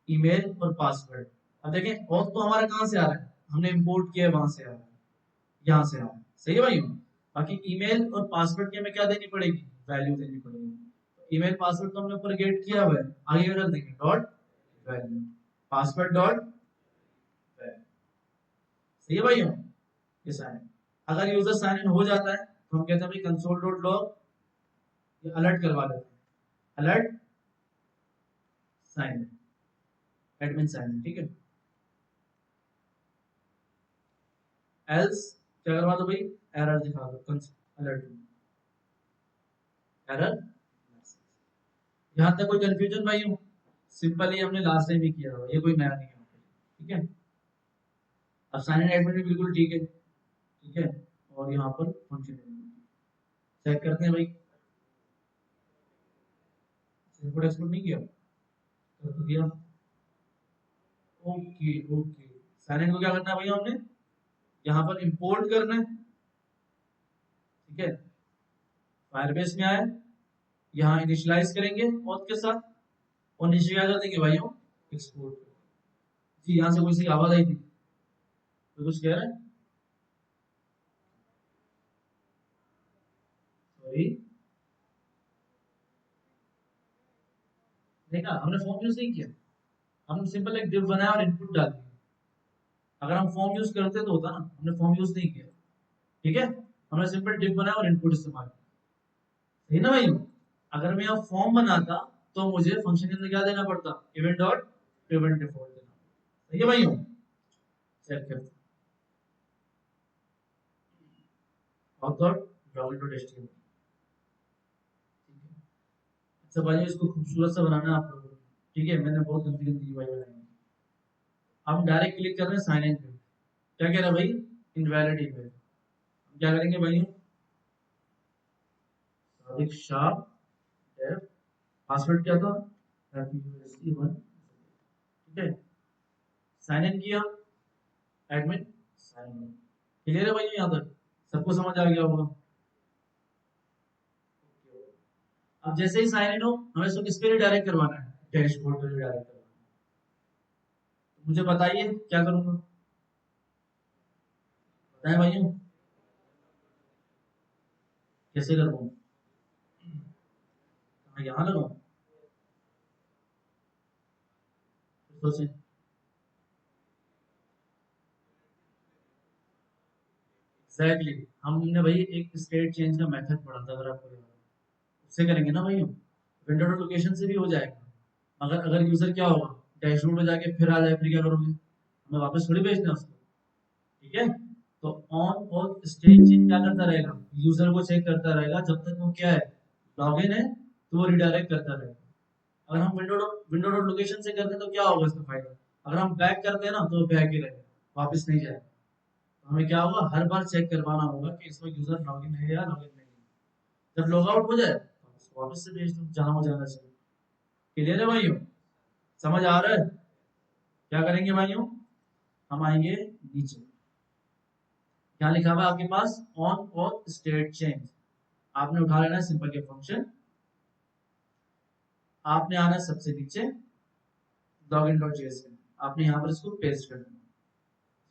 ईमेल और पासवर्ड। अब देखें ऑथ तो हमारा कहाँ से आ रहा है, हमने इंपोर्ट किया है वहां से आ रहा है, यहाँ से आ रहा है, सही है भाई। बाकी ईमेल और पासवर्ड की हमें क्या देनी पड़ेगी, वैल्यू देनी पड़ेगी। ईमेल पासवर्ड तो हमने ऊपर गेट किया हुआ है, आगे क्या कर देंगे, dot value, password dot value, सही है भाई। ये साइन, अगर यूजर साइन इन हो जाता है तो हम कहते हैं भाई कंसोल डॉट लॉग, ये अलर्ट करवा देते हैं, अलर्ट साइन, एडमिन साइन, ठीक है। एल्स क्या करवा दो भाई, एरर दिखा दो, अलर्ट एरर। यहाँ तक कोई कंफ्यूजन भाई हो, सिंपल ही हमने लास्ट टाइम ही किया हुआ, ये कोई नया नहीं है, ठीक है। अब साइन इन एडमिन भी बिल्कुल ठीक है, ठीक है। और यहाँ पर फंक्शन चेक करते हैं भाई, इनपुट एक्सपोर्ट नहीं किया, कर तो दिया, ओके ओके। साइन इन को क्या करना है भैया, हमने यहाँ पर इंपोर्ट करना है, ठीक है। फायरबेस में आए, यहाँ इनिशियलाइज करेंगे ऑथ के साथ, और नीचे क्या कर देंगे भाइयों, एक्सपोर्ट। जी यहाँ से कोई सी आवाज आई थी, तो कुछ कह रहा है, सॉरी, देखा हमने फॉर्म यूज नहीं किया, हमने सिंपल एक डिव बनाया और इनपुट डाल दिया। अगर हम फॉर्म यूज करते तो होता ना, हमने फॉर्म यूज नहीं किया, ठीक है। हमने सिंपल डिव बनाया और इनपुट इस्तेमाल किया, सही ना भाई। अगर मैं यहाँ फॉर्म बनाता तो मुझे फंक्शन के अंदर क्या देना पड़ता, इवेंट डॉट प्रिवेंट डिफॉल्ट देना, सही है भाई। चेक करते ऑथर लॉगिन डॉट एचटीएमएल, अच्छा भाई इसको खूबसूरत सा बनाना है आप लोगों को, ठीक है। मैंने बहुत गंदी गंदी भाई बनाई है। हम डायरेक्ट क्लिक कर रहे हैं साइन इन पे, क्या कह रहा है भाई, इनवैलिड ईमेल। हम क्या करेंगे भाई, सादिक शाह डेव, पासवर्ड क्या था, वन, ठीक है। साइन इन किया, एडमिन साइन इन, क्लियर है भाई यहाँ तक, सबको समझ आ गया होगा। अब जैसे ही साइन इन हो, हमें इसको किस पे डायरेक्ट करवाना है, डैशबोर्ड पे डायरेक्ट करवाना है। तो मुझे बताइए क्या करूंगा, बताएं भाइयों, कैसे करूँ, यहाँ लगाऊं, सोचें। एग्जैक्टली हमने भाई एक स्टेट चेंज का मेथड पढ़ा था, अगर आपको याद है, उससे करेंगे ना भाई, विंडो डॉट लोकेशन से भी हो जाएगा। अगर अगर यूजर क्या होगा, डैशबोर्ड में जाके फिर आ जाए, फिर क्या करोगे, हमें वापस थोड़ी भेजना है उसको, ठीक है। तो ऑन और स्टेट चेंज क्या करता रहेगा, यूजर को चेक करता रहेगा, जब तक वो क्या है, लॉगिन है, तो वो रिडायरेक्ट करता रहेगा। अगर हम विंडो डॉट लोकेशन से करते हैं तो क्या होगा इसका फायदा, अगर हम बैक करते हैं ना तो बैक ही रहेगा, वापस नहीं जाएगा। तो हमें क्या होगा, हर बार चेक करवाना होगा कि इसमें यूजर लॉगिन है या लॉगिन नहीं है। जब लॉग आउट हो जाए तो उसको वापस से भेज दो जहां वो जाना चाहिए। क्लियर है भाइयों, समझ आ रहा है। क्या करेंगे भाइयों, हम आएंगे नीचे, क्या लिखा हुआ है आपके पास, ऑन और स्टेट चेंज, आपने उठा लेना है सिंपल के फंक्शन, आपने आना है सबसे नीचे लॉगिन डॉट जेएस में, आपने यहाँ पर इसको पेस्ट करना है।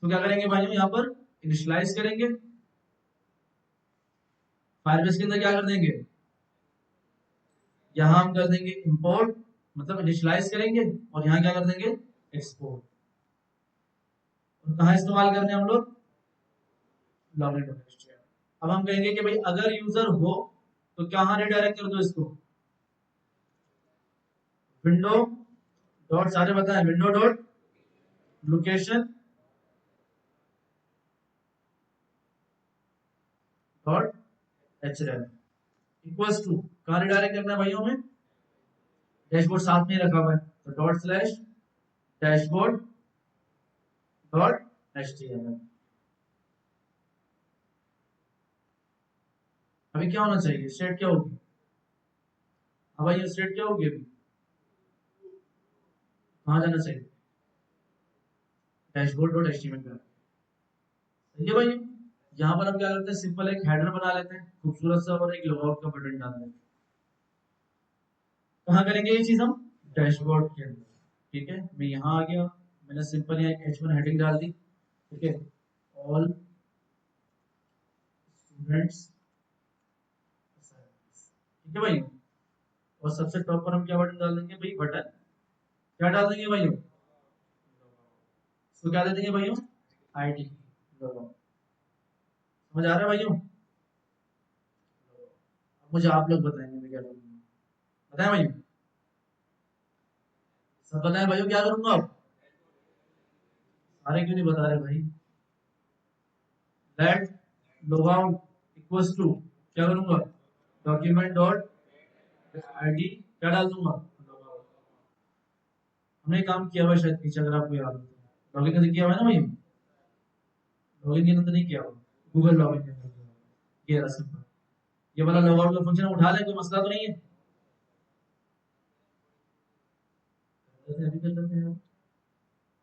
तो क्या करेंगे भाइयों, यहाँ पर इनिशियलाइज करेंगे, फायरबेस के अंदर क्या कर देंगे, यहाँ हम कर देंगे इंपोर्ट, मतलब इनिशियलाइज करेंगे, और यहाँ क्या कर देंगे, एक्सपोर्ट। और कहाँ इस्तेमाल करने हम लोग, लॉगिन डॉट एचटीएमएल। अब हम कहेंगे कि भाई अगर यूजर हो तो कहाँ रिडायरेक्ट कर दो इसको, विंडो डॉट, सारे बताएं, window dot location dot HTML equals to, कहाँ रिडायरेक्ट करना है भाइयों में, डैशबोर्ड साथ में ही रखा हुआ है, तो dot slash dashboard dot HTML. अभी क्या होना चाहिए, स्टेट क्या होगी, अब भाई स्टेट क्या होगी, अभी कहाँ जाना चाहिए, डैशबोर्ड डॉट एचटीएमएल पे, ठीक है भाई। यहाँ पर हम क्या करते हैं, सिंपल एक हेडर बना लेते हैं खूबसूरत सा, और एक लॉगआउट का बटन डाल देते हैं। कहाँ करेंगे ये चीज हम? डैशबोर्ड के अंदर। ठीक है, मैं यहाँ आ गया, मैंने सिंपल यहाँ H1 हेडिंग डाल दी। ठीक है, ऑल स्टूडेंट्स, ठीक है भाई। और सबसे टॉप पर हम क्या बटन डाल देंगे भाई? बटन क्या डाल देंगे भाइयों? इसको क्या दे देंगे भाइयों? आईडी। समझ आ रहा है भाइयों? अब मुझे आप लोग बताएंगे मैं क्या करूँगा। बताएं भाइयों, सब बताएं भाइयों, क्या करूँगा अब? सारे क्यों नहीं बता रहे भाई? Let log out equals to क्या करूँगा? डॉक्यूमेंट डॉट आईडी क्या डाल दूंगा? हमने काम किया हुआ शायद पीछे, अगर आपको याद हो तो। लॉगिन करके किया हुआ है ना भाई? लॉगिन के अंदर नहीं किया हुआ, गूगल लॉगिन के अंदर किया हुआ। ये रहा सिंपल, ये वाला लॉग आउट का फंक्शन उठा ले, कोई मसला तो नहीं है। अभी कर लेते हैं।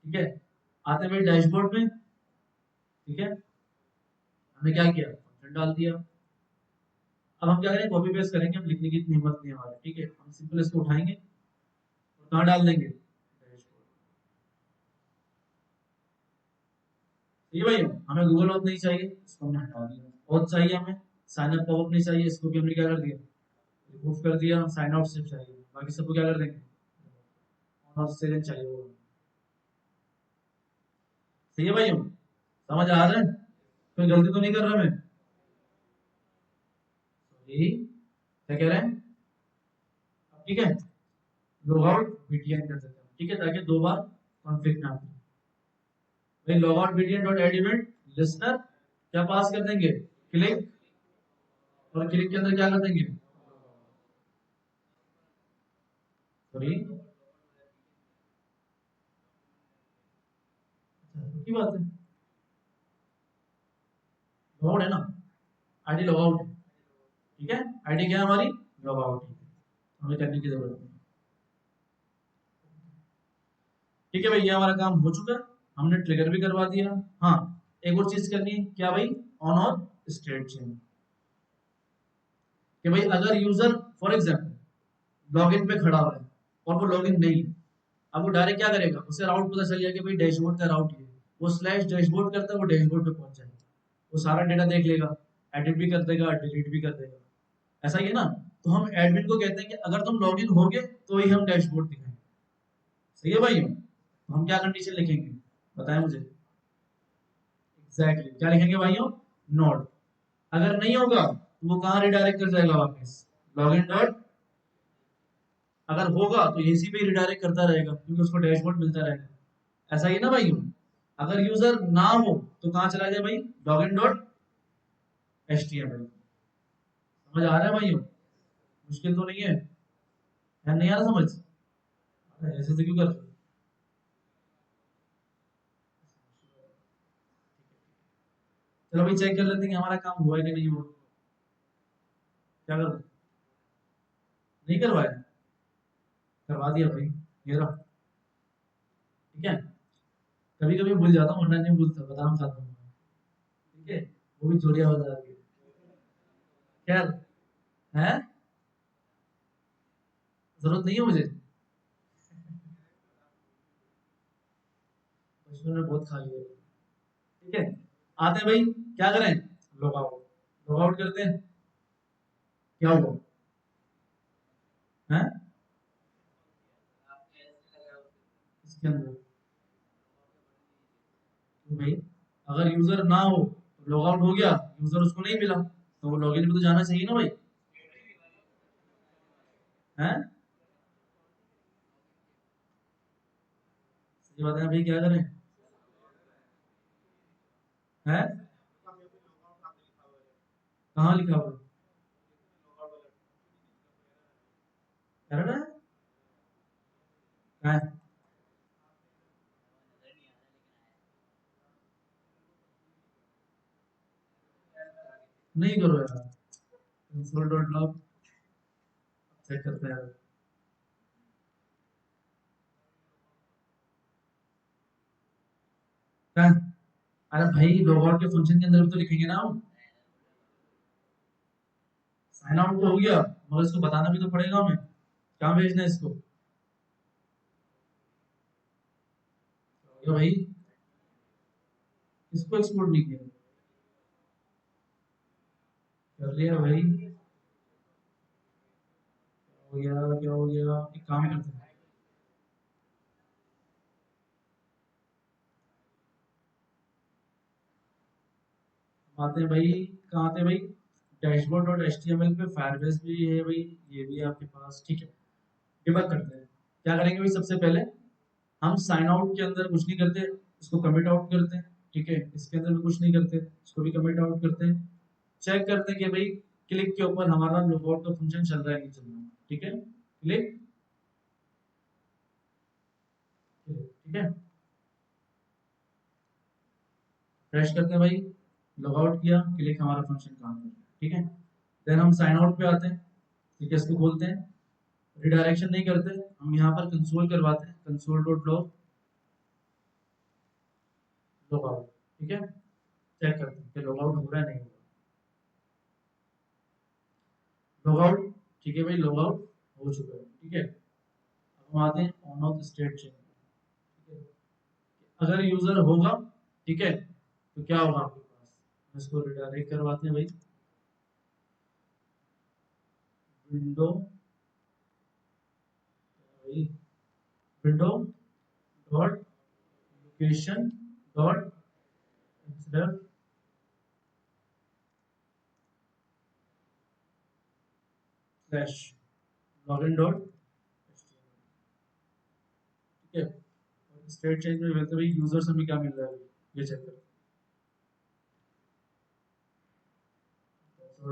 ठीक है, आते हैं डैशबोर्ड में। ठीक है, हमने क्या किया? फंक्शन डाल दिया। अब हम क्या करें? कॉपी पेस्ट करेंगे, हम लिखने की इतनी हिम्मत नहीं है हमारी। ठीक है, हम सिंपल इसको उठाएंगे और कहाँ डाल देंगे? डैशबोर्ड। ठीक है भाई, हमें गूगल ऑथ नहीं चाहिए, इसको हमने हटा दिया। ऑथ चाहिए हमें, साइन अप पॉपअप नहीं चाहिए, इसको भी हमने क्या कर दिया? रिमूव कर दिया। साइन आउट सिर्फ चाहिए, बाकी सबको क्या कर देंगे? और सेवन चाहिए वो। सही है भाई, समझ आ रहा है? कोई गलती तो नहीं कर रहा मैं? सॉरी, क्या कह रहे हैं? अब ठीक है, लॉग आउट बीटीएन कर देते हैं। ठीक है, ताकि दो बार कॉन्फ्लिक्ट ना हो। भाई log out BTN dot add event listener क्या पास कर देंगे? क्लिक। और क्लिक के अंदर क्या कर देंगे? सॉरी, की बात है, लॉग आउट है ना, आईडी लॉग आउट है। ठीक है, आईडी क्या है हमारी? लॉग आउट है, हमें करने की जरूरत नहीं। ठीक है भाई, ये हमारा काम हो चुका है, हमने ट्रिगर भी करवा दिया। हाँ, एक और चीज करनी है, क्या भाई? ऑन और स्टेट चेंज। कि भाई अगर यूजर फॉर एग्जांपल लॉगिन पे खड़ा हुआ है और वो लॉगिन नहीं है, अब वो डायरेक्ट क्या करेगा? उसे राउट पता चल गया कि भाई डैशबोर्ड का राउट ये है, वो स्लैश डैशबोर्ड करता है, वो डैशबोर्ड पे पहुंच जाएगा, वो सारा डेटा देख लेगा, एडिट भी कर देगा, डिलीट भी कर देगा। ऐसा ही है ना? तो हम एडमिन को कहते हैं कि अगर तुम लॉगिन होगे तो ही हम डैशबोर्ड दिखाएंगे। सही है भाई, तो हम क्या कंडीशन लिखेंगे? बताएं मुझे। एग्जैक्टली क्या लिखेंगे भाइयों? नोट। अगर नहीं होगा तो वो कहाँ रिडायरेक्ट कर जाएगा? वापस लॉगिन डॉट। अगर होगा तो इसी पे रिडायरेक्ट करता रहेगा, क्योंकि उसको डैशबोर्ड मिलता रहेगा। ऐसा ही ना भाई? अगर यूजर ना हो तो कहाँ चला जाए भाई? Login dot HTML. समझ आ रहा है भाई? मुश्किल तो नहीं है? है नहीं आ रहा समझ? अरे ऐसे तो क्यों कर रहे हो? चलो भाई, चेक कर लेते हैं कि हमारा काम हुआ है कि नहीं हुआ। क्या करो? नहीं करवाया? करवा दिया भाई, ये रहा। ठीक है, कभी कभी भूल जाता हूँ, वरना नहीं भूलता, बादाम खाता हूँ। ठीक है, वो भी जोड़िया बाजार के। खैर, है, जरूरत नहीं है मुझे, बचपन में बहुत खा लिया। ठीक है, आते हैं भाई, क्या करें? Log out. लॉग आउट करते हैं, क्या हुआ? है इसके अंदर? तो भाई अगर यूजर ना हो तो लॉग आउट हो गया, यूजर उसको नहीं मिला, तो वो लॉगिन पे तो जाना चाहिए ना भाई? है, सही बात है भाई, क्या करें? है, कहाँ लिखा हुआ है? एरर है? है? नहीं करो यार, कंसोल डॉट लॉग चेक करते हैं। है? अरे भाई लॉग आउट के फंक्शन के अंदर भी तो लिखेंगे ना हम। साइन आउट तो हो गया, मगर इसको बताना भी तो पड़ेगा हमें। कहाँ भेजना है इसको? क्या भाई, इसको एक्सपोर्ट नहीं किया? कर लिया भाई। हो गया, क्या हो गया? एक काम करते हैं, आते हैं भाई। कहाँ आते हैं भाई? Dashboard dot H T M L पे फायरबेस भी है भाई, ये भी है आपके पास, ठीक है। डिबग करते हैं। क्या करेंगे भाई? सबसे पहले हम साइन आउट के अंदर कुछ नहीं करते, इसको कमिट आउट करते हैं, ठीक है। इसके अंदर भी कुछ नहीं करते, इसको भी कमिट आउट करते हैं। चेक करते हैं कि भाई क्लिक के ऊपर हमारा लॉगआउट का फंक्शन चल रहा है नहीं चल रहा है, ठीक है। क्लिक, ठीक है। फ्रेश करते हैं भाई, लॉगआउट किया, क्लिक, हमारा फंक्शन काम कर रहा है, ठीक है। देन हम साइन आउट पे आते हैं, ठीक है, इसको खोलते हैं। रिडायरेक्शन नहीं करते, हम यहाँ पर कंसोल करवाते हैं, console dot log log out, ठीक है। चेक करते हैं कि लॉग आउट हो रहा है नहीं हो रहा। लॉग आउट, ठीक है भाई, लॉग आउट हो चुका है, ठीक है। अब हम आते हैं ऑन ऑफ स्टेट चेक, ठीक है। अगर यूजर होगा, ठीक है, तो क्या होगा आपके पास? इसको रिडायरेक्ट करवाते हैं भाई, window, window dot location dot slash login dot, ठीक है। स्टेट चेंज में वैसे भाई यूजर से हमें क्या मिल रहा है, ये चेक करो,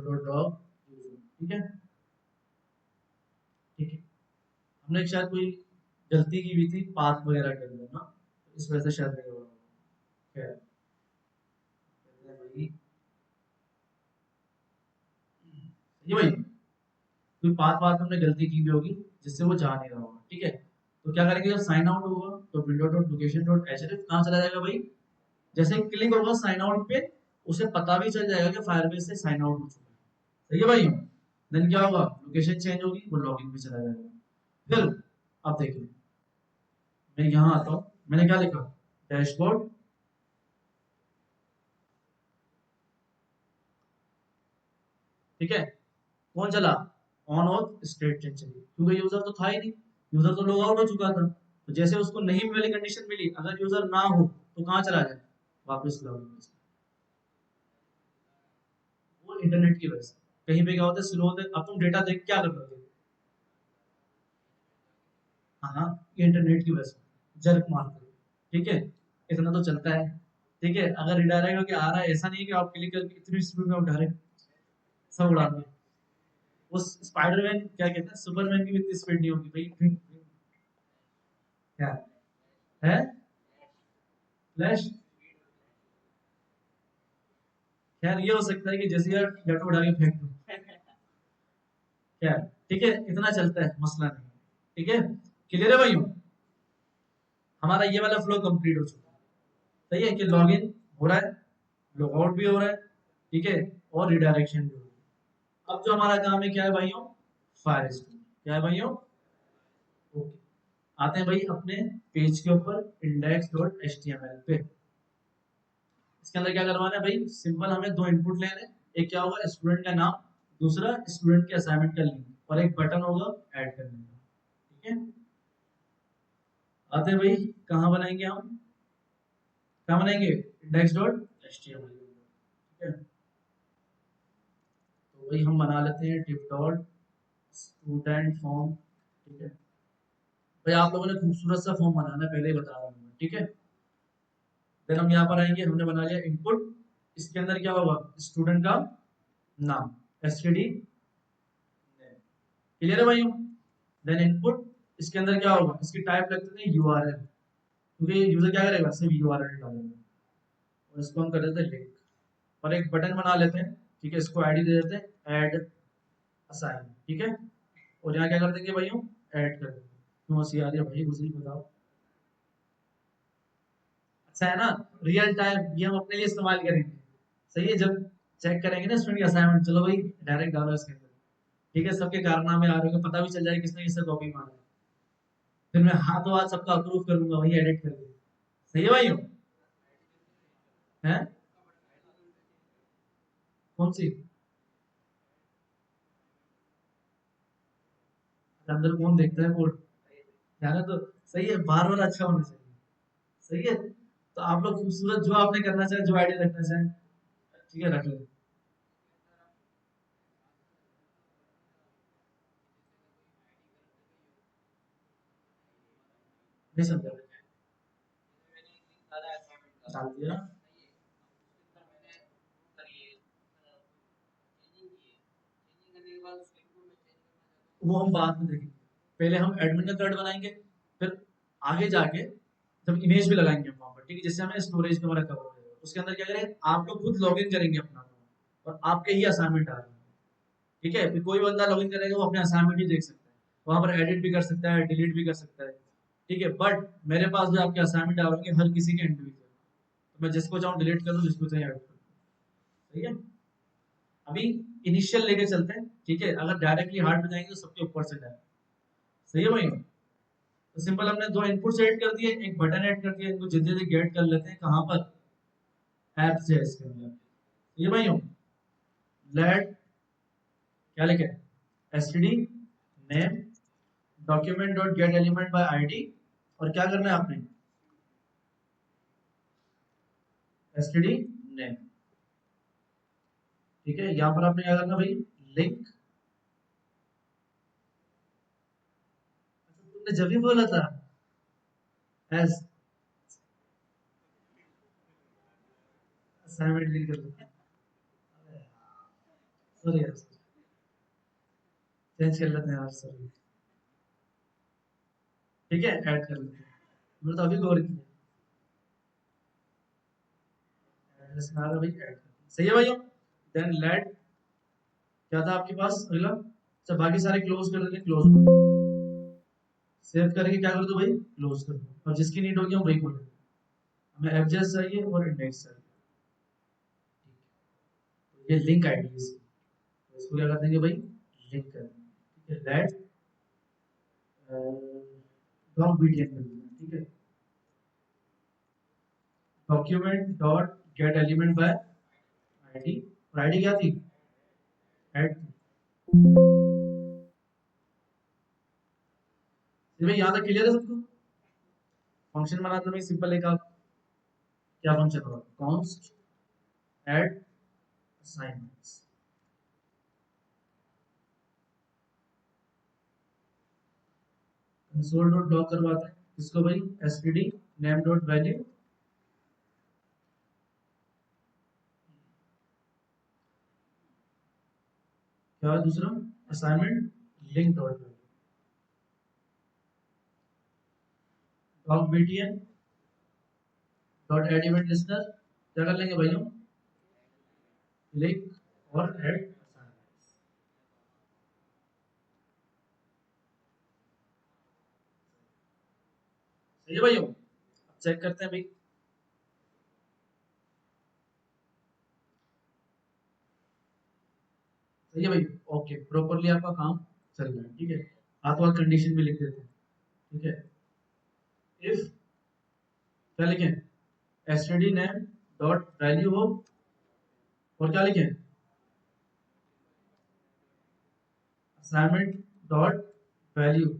डॉट डॉग यूजर, ठीक है, ठीक है। हमने शायद कोई गलती की हुई थी पाथ वगैरह के अंदर ना, तो इस वजह से शायद नहीं हो रहा होगा। खैर, कहते हैं भाई, ये भाई कोई पाथ पाथ हमने गलती की भी होगी जिससे वो जा नहीं रहा होगा, ठीक है। तो क्या करेंगे, जब साइन आउट होगा तो window dot location dot HF कहाँ चला जाएगा भाई? जैसे क्लिक होगा साइन आउट पे, उसे पता भी चल जाएगा कि फायरबेस से साइन आउट हो चुका है, सही है भाई। देन क्या होगा, लोकेशन चेंज होगी, वो लॉगिन पे चला जाएगा। फिर अब देखिए, मैं यहाँ आता हूँ, मैंने क्या लिखा? डैशबोर्ड, ठीक है। कौन चला? ऑन ऑफ स्टेट चेंज चली, क्योंकि यूजर तो था ही नहीं, यूजर तो लॉग आउट हो चुका था। तो जैसे उसको नहीं वाली कंडीशन मिली, अगर यूजर ना हो तो कहाँ चला जाए? वापस लॉगिन पे। वो इंटरनेट की वजह से कहीं पे क्या होता है, स्लो होता है। अब तुम डेटा देख क्या कर रहे हो? हाँ हाँ, ये इंटरनेट की वजह से जर्क मारते हो, ठीक है। इतना तो चलता है, ठीक है। अगर रिडायरेक्ट होके आ रहा है, ऐसा नहीं है कि आप क्लिक करके इतनी स्पीड में आप डायरेक्ट सब उड़ा दो। वो स्पाइडरमैन क्या कहते हैं, सुपरमैन की भी इतनी स्पीड नहीं होगी भाई। क्या है? फ्लैश? खैर ये हो सकता है कि जैसे यार लैपटॉप उठा के फेंक दो, क्या, ठीक है, इतना चलता है, मसला नहीं, ठीक है। क्लियर है भाई? हमारा ये वाला फ्लो कंप्लीट हो चुका है, सही है, कि लॉगिन हो रहा है, लॉग आउट भी हो रहा है, ठीक है, और रिडायरेक्शन भी हो रहा है। अब जो हमारा काम है क्या है भाइयों? फायर स्टोर, क्या है भाइयों? ओके। आते हैं भाई अपने पेज के ऊपर, index dot H T M L पे। इसके अंदर क्या करवाना है भाई? सिंपल, हमें दो इनपुट लेने हैं। एक क्या होगा, स्टूडेंट का नाम, दूसरा स्टूडेंट के असाइनमेंट का लिंक, और एक बटन होगा ऐड करने का, ठीक है। आते हैं भाई, कहाँ बनाएंगे हम? कहाँ बनाएंगे? Index dot H T M L, ठीक है। तो भाई हम बना लेते हैं टिप डॉट स्टूडेंट फॉर्म, ठीक है। भाई आप लोगों ने खूबसूरत सा फॉर्म बनाना है, पहले ही बता रहा हूँ, ठीक है। देन हम यहाँ पर आएंगे, हमने बना लिया इनपुट। इसके अंदर क्या होगा? स्टूडेंट का नाम, एसटीडी, क्लियर है भाई? देन इनपुट, इसके अंदर क्या होगा? इसकी टाइप रख देते हैं यूआरएल, क्योंकि यूजर क्या करेगा, सिर्फ यूआरएल डालेगा। और इसको हम कर देते हैं लिंक, और एक बटन बना लेते हैं, ठीक है। इसको आईडी दे देते हैं ऐड असाइन, ठीक है। और यहाँ क्या कर देंगे भाइयों? ऐड कर देंगे। क्यों हंसी आ रही है भाई, कुछ नहीं बताओ। अच्छा है ना, रियल टाइम ये हम अपने लिए इस्तेमाल करेंगे, सही है। जब चेक करेंगे ना स्टूडेंट की असाइनमेंट, चलो भाई डायरेक्ट डालो इसके अंदर, ठीक है, सबके कारनामे आ रहे होंगे, पता भी चल जाए किसने किससे कॉपी मारा है। फिर मैं हाथों हाथ सबका अप्रूव करूंगा वही एडिट करके। सही है भाई? है कौन सी? अंदर कौन देखता है कोड? जाना तो सही है, बार बार अच्छा होना चाहिए। सही है, तो आप लोग खूबसूरत जो आपने करना चाहे, जो आइडिया रखना चाहे, ठीक है रख ले। नहीं समझा? डाल दिया। वो हम बाद में देखेंगे, पहले हम एडमिन का कार्ड बनाएंगे, फिर आगे जाके जब इमेज भी लगाएंगे हम वहाँ पर, ठीक है, जिससे हमें स्टोरेज का हमारा कवर हो जाएगा। उसके अंदर क्या करेंगे, आप लोग खुद लॉगिन करेंगे अपना account, और आपके ही असाइनमेंट आ रहे हैं। ठीक है, फिर कोई बंदा लॉगिन करेगा वो अपने असाइनमेंट ही देख सकता है, वहां पर एडिट भी कर सकता है, डिलीट भी कर सकता है। ठीक है, बट मेरे पास जो आपके असाइनमेंट आ रहे हैं हर किसी के इंडिविजुअल, तो मैं जिसको चाहूँ डिलीट कर दूँ, जिसको चाहे ऐड कर दूँ। सही है, अभी इनिशियल लेके चलते हैं। ठीक है, अगर डायरेक्टली हार्ड में जाएंगे तो सबके ऊपर से जाए। सही है भाई? तो सिंपल, हमने दो इनपुट्स ऐड कर दिए, एक बटन ऐड कर दिया, इनको जल्दी जल्दी गेट कर लेते हैं कहाँ पर, एप्स है इसके अंदर। ये भाई लेट क्या लिखे, STD name document dot get element by ID, और क्या करना है आपने, एसटीडी नेम। ठीक है, यहाँ पर आपने क्या करना भाई, लिंक। तुमने जब भी बोला था एज असाइनमेंट लिंक कर देते, सॉरी यार, चेंज कर लेते हैं यार, सॉरी। ठीक है, ऐड कर लेते हैं, मैंने तो अभी गौर किया, एड्रेस में आ रहा भाई, ऐड कर दिया। सही है भाई? देन लेट क्या था आपके पास अगला, अच्छा बाकी सारे क्लोज कर देते, क्लोज कर, सेव करके क्या कर दो भाई, क्लोज कर दो, और जिसकी नीड होगी हम वही खोलेंगे। हमें एफजेएस चाहिए और इंडेक्स चाहिए। तो ये लिंक आईडी है इसकी, तो इसको क्या कर देंगे भाई, लिंक कर देंगे। ठीक है, लेट डॉक बीटीएन कर देंगे। ठीक है, document dot get element by ID, और आईडी क्या थी, ऐड। भाई यहाँ तक क्लियर है सबको? फंक्शन बनाते में सिंपल एक आप क्या फंक्शन होगा, const add assignments. Console dot log करवाते हैं इसको भाई, एसटीडी नेम डॉट वैल्यू, क्या है दूसरा, assignment link dot value, dog BTN dot add event listener, क्या कर लेंगे भाई हम, लिंक और ऐड असाइनमेंट्स। सही है भाई? अब चेक करते हैं भाई। सही है भाई? ओके, प्रॉपरली आपका काम चल रहा है। ठीक है, हाथ वाथ कंडीशन भी लिख देते हैं। ठीक है, इफ क्या लिखें, एसटीडी नेम डॉट वैल्यू हो, और क्या लिखें, असाइनमेंट डॉट वैल्यू।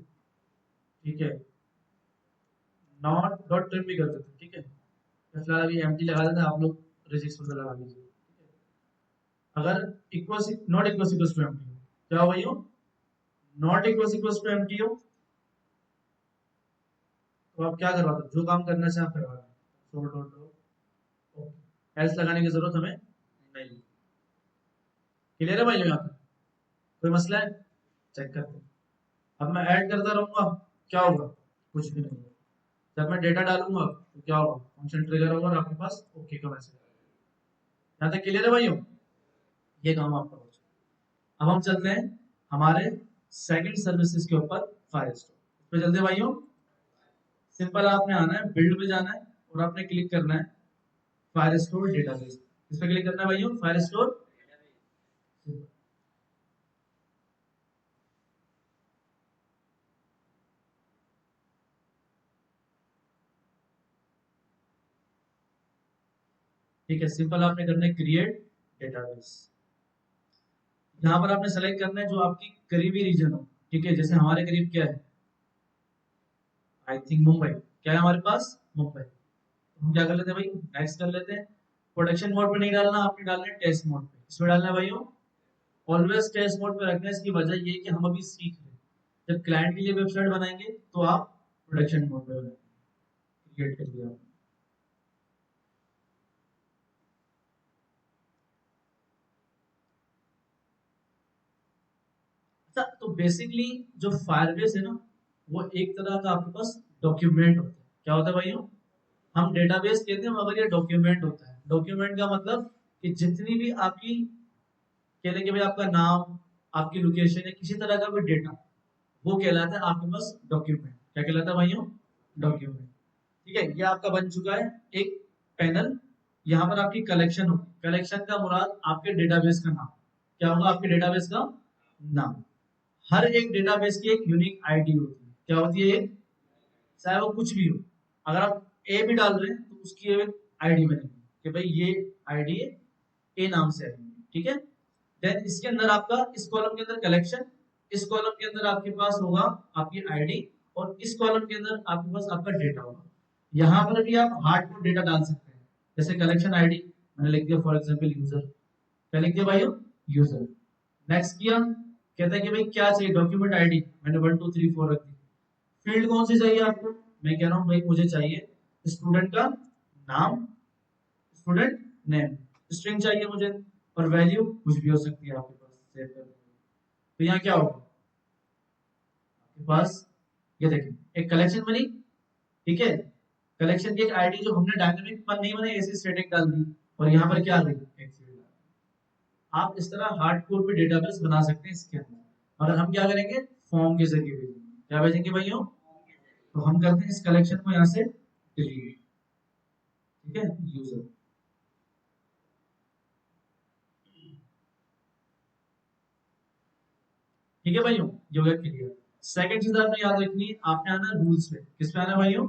ठीक है, नॉट डॉट ट्रिम भी कर देते हैं। ठीक है, फिलहाल अभी एम्प्टी लगा देते हैं, आप लोग रेजिक्स में लगा लीजिए। अगर equal not equal to empty हो, क्या हो भाई हो, नॉट इक्वल टू एम्प्टी हो, तो आप क्या करवा दो, जो काम करना चाहे आप करवा दो, डॉट डॉट डॉट, एल्स लगाने की जरूरत हमें नहीं। क्लियर है भाई यहाँ तक? कोई मसला है? चेक करते हैं। अब मैं ऐड करता रहूंगा, क्या होगा, कुछ भी नहीं होगा। जब मैं डेटा डालूंगा तो क्या होगा, फंक्शन ट्रिगर होगा और आपके पास ओके का मैसेज आएगा। यहाँ तक क्लियर है भाइयों? ये काम आपका हो चुका। अब हम चलते हैं हमारे सेकंड सर्विसेज के ऊपर, फायरस्टोर। इस पे चलते हैं भाइयों। सिंपल, आपने आना है बिल्ड पे जाना है, और आपने क्लिक करना है फायरस्टोर डेटाबेस। इस पे क्लिक करना है भाइयों, फायरस्टोर। ठीक है, सिंपल आपने करना है क्रिएट डेटाबेस। यहाँ पर आपने सेलेक्ट करना है जो आपकी करीबी रीजन हो। ठीक है, जैसे हमारे करीब क्या है, आई थिंक मुंबई। क्या है हमारे पास, मुंबई। हम क्या कर लेते हैं भाई, नेक्स्ट कर लेते हैं। प्रोडक्शन मोड पे नहीं डालना, आपने डालना है टेस्ट मोड पे। इसमें डालना है भाइयों, ऑलवेज टेस्ट मोड पे रखना है। इसकी वजह ये है कि हम अभी सीख रहे हैं, जब क्लाइंट के लिए वेबसाइट बनाएंगे तो आप प्रोडक्शन मोड पे बनाएंगे। क्रिएट कर दिया। अच्छा, तो बेसिकली जो फायरबेस है ना, वो एक तरह का आपके पास डॉक्यूमेंट होता है। क्या होता है भाइयों, हम डेटाबेस कहते हैं मगर ये डॉक्यूमेंट होता है। डॉक्यूमेंट का मतलब कि जितनी भी आपकी, कह लेंगे भाई आपका नाम, आपकी लोकेशन है, किसी तरह का भी डेटा, वो कहलाता है आपके पास डॉक्यूमेंट। क्या कहलाता है भाइयों, डॉक्यूमेंट। ठीक है, ये आपका बन चुका है एक पैनल। यहाँ पर आपकी कलेक्शन होगी। कलेक्शन का मुराद आपके डेटाबेस का नाम। क्या होगा आपके डेटाबेस का नाम। हर एक डेटाबेस की एक यूनिक आईडी होती है। क्या होती है एक, चाहे वो कुछ भी हो। अगर आप ए भी डाल रहे हैं तो उसकी एक आईडी बनेगी कि भाई ये आईडी ए नाम से आएगी। ठीक है, देन इसके अंदर आपका, इस कॉलम के अंदर कलेक्शन, इस कॉलम के अंदर आपके पास होगा आपकी आईडी, और इस कॉलम के अंदर आपके पास आपका डेटा होगा। यहाँ पर भी आप हार्ड कोड डेटा डाल सकते हैं, जैसे कलेक्शन आईडी मैंने लिख दिया फॉर एग्जांपल यूजर। क्या लिख दिया भाई, यूजर। नेक्स्ट किया, कहता है कि भाई क्या चाहिए, डॉक्यूमेंट आईडी मैंने 1 2 3 4 रख दी। फील्ड कौन सी चाहिए आपको, मैं कह रहा हूँ भाई मुझे चाहिए स्टूडेंट का नाम, स्टूडेंट नेम। स्ट्रिंग चाहिए मुझे, और वैल्यू कुछ भी हो सकती है आपके पास, सेव कर देंगे। तो यहाँ क्या होगा आपके पास, ये देखिए एक कलेक्शन बनी। ठीक है, कलेक्शन की एक आईडी जो हमने डायनामिक पर नहीं बनाई, ऐसी स्टैटिक डाल दी, और यहाँ पर क्या आ गई, एक फील्ड। आप इस तरह हार्ड कोड पे डेटाबेस बना सकते हैं इसके अंदर। और हम क्या करेंगे, फॉर्म के जरिए भेजेंगे। क्या भेजेंगे भाइयों, तो हम करते हैं इस कलेक्शन को यहाँ से डिलीट। ठीक है, यूजर। ठीक है भाइयों, ये हो गया क्लियर। सेकंड चीज आपने याद रखनी है, आपने आना रूल्स पे। किस पे आना है भाइयों,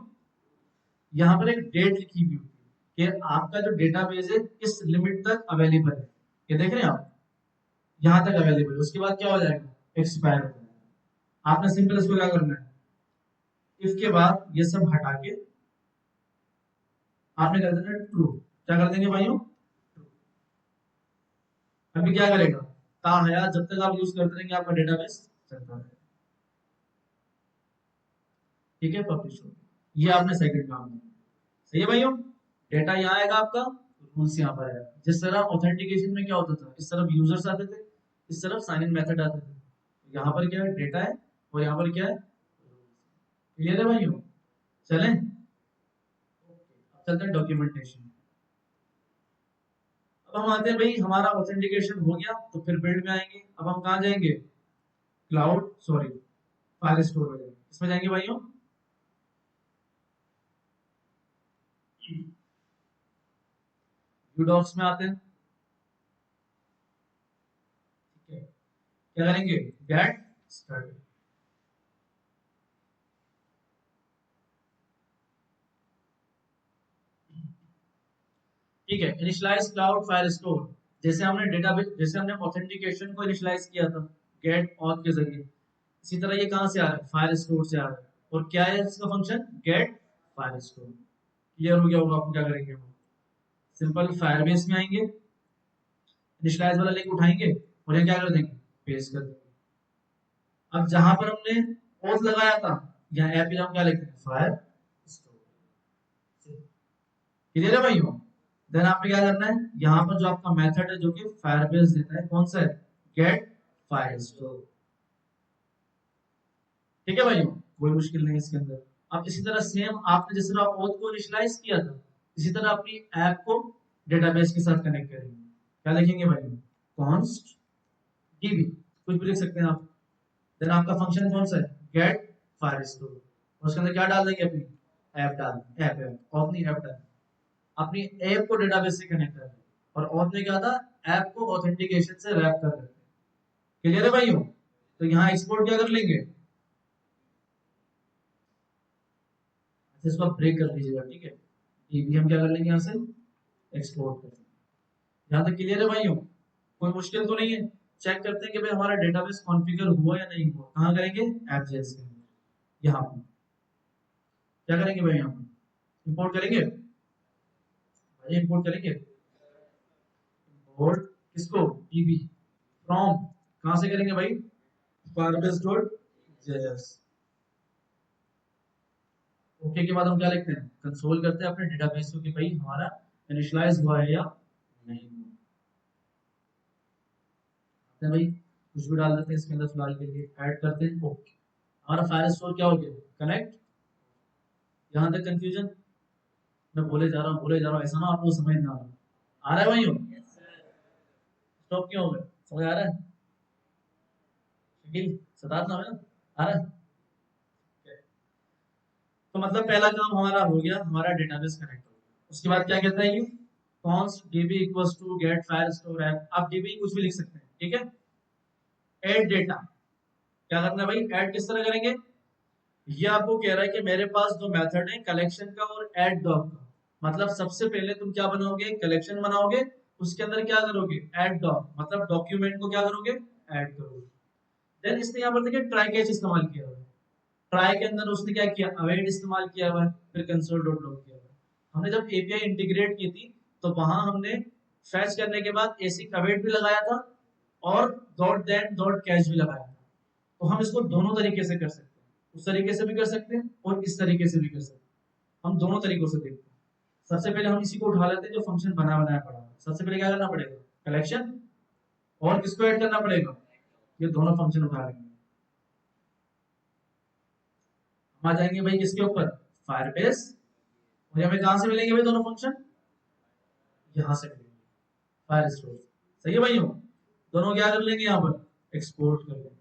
यहाँ पर एक डेट लिखी हुई होती है कि आपका जो डेटाबेस है इस लिमिट तक अवेलेबल है। ये देख रहे हैं आप, यहाँ तक अवेलेबल है, उसके बाद क्या हो जाएगा, एक्सपायर हो जाएगा। आपने सिंपल इसको क्या करना है, इफ के बाद ये सब हटा के आपने कर देना ट्रू। क्या कर देंगे भाइयों, अभी क्या करेगा, ता हयात जब तक आप यूज करते रहेंगे आपका डेटाबेस चलता रहेगा। ठीक है, पब्लिश हो गया। ये आपने सेकंड काम किया। सही है भाइयों, डेटा यहाँ आएगा आपका, रूल्स यहाँ पर आएगा। जिस तरह ऑथेंटिकेशन में क्या होता था, इस तरफ यूजर्स आते थे, इस तरफ साइन इन मेथड आते थे। यहाँ पर क्या है, डेटा है, और यहाँ पर क्या है, क्लियर है भाइयों। चलें, अब चलते हैं डॉक्यूमेंटेशन। अब हम आते हैं भाई, हमारा ऑथेंटिकेशन हो गया तो फिर बिल्ड में आएंगे। अब हम कहाँ जाएंगे, क्लाउड सॉरी फाइल स्टोर में जाएंगे। इसमें जाएंगे भाइयों, व्यू डॉक्स में आते हैं। ठीक है, क्या करेंगे, गेट स्टार्टेड। ठीक है, इनिशियलाइज क्लाउड फाइल स्टोर। जैसे हमने डेटाबेस, जैसे हमने ऑथेंटिकेशन को इनिशियलाइज किया था गेट ऑथ के जरिए, इसी तरह ये कहां से आ रहा है, फाइल स्टोर से आ रहा है। और क्या है इसका function, get file store. Clear हो गया होगा आपको, क्या करेंगे हम, सिंपल फायरबेस में आएंगे, इनिशियलाइज वाला लिंक उठाएंगे, और ये क्या कर देंगे, पेस्ट कर देंगे। अब जहां पर हमने ऑथ लगाया था, यहाँ ऐप पे हम क्या लिखते हैं, फायर स्टोर। क्लियर है भाइयों, देन आपने क्या करना है, यहाँ पर जो आपका मेथड है जो कि फायरबेस देता है, कौन सा है, गेट फाइल स्टोर। ठीक है भाइयों, कोई मुश्किल नहीं इसके अंदर। अब इसी तरह सेम आपने जिस तरह ऑथ को इनिशियलाइज किया था, इसी तरह अपनी ऐप को डेटाबेस के साथ कनेक्ट करेंगे। क्या लिखेंगे भाइयों, कॉन्स्ट डीबी, कुछ भी लिख सकते हैं आप। देन आपका फंक्शन कौन सा है, गेट फाइल स्टोर, और उसके अंदर क्या डाल देंगे, अपनी ऐप डाल, ऐप ऑथ नहीं, ऐप डाल। अपनी ऐप को डेटाबेस से कनेक्ट कर रहे हैं, और ऑथ में क्या था, ऐप को ऑथेंटिकेशन से रैप कर रहे थे। क्लियर है भाइयों, तो यहाँ एक्सपोर्ट क्या कर लेंगे, अच्छा इसको आप ब्रेक कर लीजिएगा। ठीक है, ये भी हम क्या कर लेंगे यहाँ से, एक्सपोर्ट करते हैं। यहाँ तक क्लियर है भाइयों? कोई मुश्किल तो नहीं है? चेक करते हैं कि भाई हमारा डेटाबेस कॉन्फ़िगर हुआ या नहीं हुआ। कहाँ करेंगे? AppJS के अंदर। यहाँ पर क्या करेंगे भाई? यहाँ पर इंपोर्ट करेंगे भाई, इंपोर्ट करेंगे। इंपोर्ट किसको? DB फ्रॉम, कहाँ से करेंगे भाई? firebase.js। ओके के बाद हम क्या लिखते हैं? कंसोल करते हैं अपने डेटाबेस को कि भाई हमारा इनिशियलाइज हुआ है या नहीं हुआ। तो भाई कुछ भी डाल देते हैं इसके अंदर फिलहाल के लिए, ऐड करते हैं। ओके, हमारा फायर स्टोर क्या हो गया? कनेक्ट। यहाँ तक कंफ्यूजन? मैं बोले जा रहा हूँ, ऐसा ना आपको समझ ना आ रहा है भाई? स्टॉप क्यों हो गए? समझ आ रहा है? शकील सतार ना हो ना? आ रहा है? तो मतलब पहला काम हमारा हो गया, हमारा डेटाबेस कनेक्ट हो गया। उसके बाद क्या कहता है ये? const db equals to get firestore app। आप db कुछ भी लिख सकते हैं, ठीक है। ऐड डेटा, क्या करना है भाई? ऐड किस तरह करेंगे? ये आपको कह रहा है कि मेरे पास दो मेथड है, कलेक्शन का और ऐड डॉग का। मतलब सबसे पहले तुम क्या बनाओगे? कलेक्शन बनाओगे, उसके अंदर क्या करोगे? ऐड डॉग, मतलब डॉक्यूमेंट को क्या करोगे? ऐड करोगे। देन इसने यहाँ पर देखिए ट्राई कैच इस्तेमाल किया हुआ है। ट्राई के अंदर उसने क्या किया? अवेट इस्तेमाल किया हुआ है, फिर कंसोल डॉट लॉग किया हुआ है। हमने जब एपीआई इंटीग्रेट की थी तो वहां हमने फैच करने के बाद एसिक अवेट भी लगाया था और डॉट देन डॉट कैच भी लगाया था। तो हम इसको दोनों तरीके से कर सकते हैं, उस तरीके से भी कर सकते हैं और इस तरीके से भी कर सकते हैं। हम दोनों तरीकों से देखते हैं। सबसे पहले हम इसी को उठा लेते हैं जो फंक्शन बना बनाया पड़ा है। सबसे पहले क्या करना पड़ेगा? कलेक्शन, और किसको ऐड करना पड़ेगा? ये दोनों फंक्शन उठा लेंगे। हम आ जाएंगे भाई किसके ऊपर? फायरबेस। और हमें कहां से मिलेंगे भाई दोनों फंक्शन? यहां से मिलेंगे, फायर स्टोर। सही है भाइयों? दोनों क्या कर लेंगे? यहाँ पर एक्सपोर्ट कर लेंगे।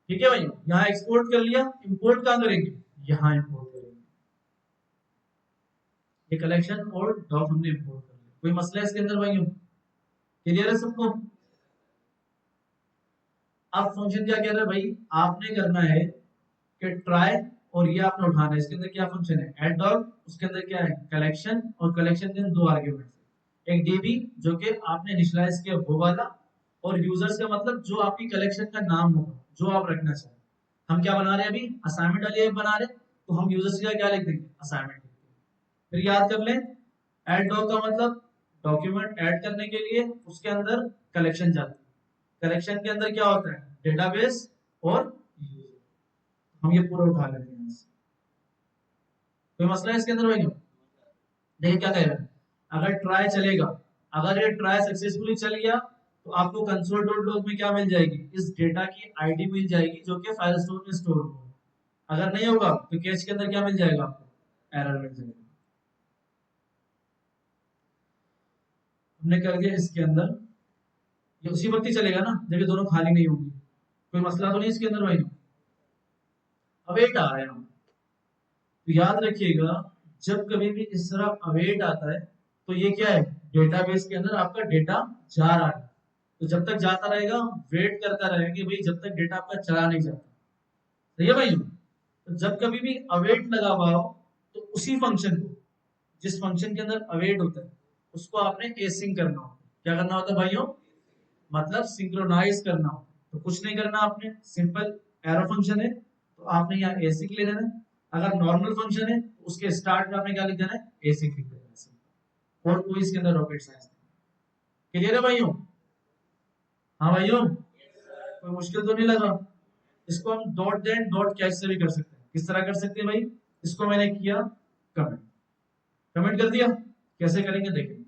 ठीक है भाइयों, यहाँ एक्सपोर्ट कर लिया। इंपोर्ट कहाँ करेंगे? यहाँ इंपोर्ट करेंगे। ये कलेक्शन और डॉक हमने इंपोर्ट कर लिया। कोई मसला है इसके अंदर भाइयों? क्लियर है सबको? अब फंक्शन क्या कह रहा है भाई? आपने करना है कि ट्राई, और ये आपने उठाना है। इसके अंदर क्या फंक्शन है? ऐड डॉग, उसके अंदर क्या है? कलेक्शन, और कलेक्शन के अंदर दो आर्ग्यूमेंट्स, एक डीबी जो कि आपने इनिशियलाइज किया वो वाला, और यूजर्स का मतलब जो आपकी कलेक्शन का नाम होगा जो आप रखना चाहें। हम क्या बना रहे हैं अभी? असाइनमेंट वाली ऐप बना रहे हैं, तो हम यूजर्स का क्या लिख देंगे? असाइनमेंट। फिर याद कर लें, ऐड डॉग का मतलब डॉक्यूमेंट ऐड करने के लिए उसके अंदर कलेक्शन जाती है। कलेक्शन के अंदर क्या होता है? डेटाबेस और यूजर। हम ये पूरा उठा लेते हैं। कोई मसला है इसके अंदर भाई? देखिए क्या कह रहा है, अगर ट्राई चलेगा, अगर ये ट्राई सक्सेसफुली चल गया तो आपको कंसोल डॉट लॉग में क्या मिल जाएगी? इस डेटा की आईडी मिल जाएगी जो कि फाइल स्टोर में स्टोर होगा। अगर नहीं होगा तो कैश के अंदर क्या मिल जाएगा आपको? एरर मिल जाएगा। हमने कर दिया इसके अंदर, ये उसी वक्त ही चलेगा ना जब ये दोनों खाली नहीं होंगी। कोई मसला तो नहीं इसके अंदर भाई? अवेट आ रहा है, तो याद रखिएगा जब कभी भी इस तरह अवेट आता है तो ये क्या है? डेटाबेस के अंदर आपका डेटा जा रहा है। तो जब तक जाता रहेगा वेट करता रहेंगे भाई, जब तक डेटा आपका चला नहीं जाता। सही है भाई? तो जब कभी भी अवेट लगा हुआ हो तो उसी फंक्शन को, जिस फंक्शन के अंदर अवेट होता है, उसको आपने एसिंक करना होता है। क्या करना होता है भाइयों? मतलब सिंक्रोनाइज करना होता है। तो कुछ नहीं करना आपने, सिंपल एरो फंक्शन है तो आपने यहाँ एसिंक ले लेना है। अगर नॉर्मल फंक्शन है तो उसके स्टार्ट में आपने क्या लिख देना है? एसिंक लिख देना है। और कोई इसके अंदर रॉकेट साइंस नहीं। क्लियर है भाइयों? हाँ भाइयों, कोई मुश्किल तो नहीं लगा? इसको हम डॉट देन डॉट कैच से भी कर सकते हैं। किस तरह कर सकते हैं भाई? इसको मैंने किया कमेंट, कमेंट कर दिया। कैसे करेंगे देखें।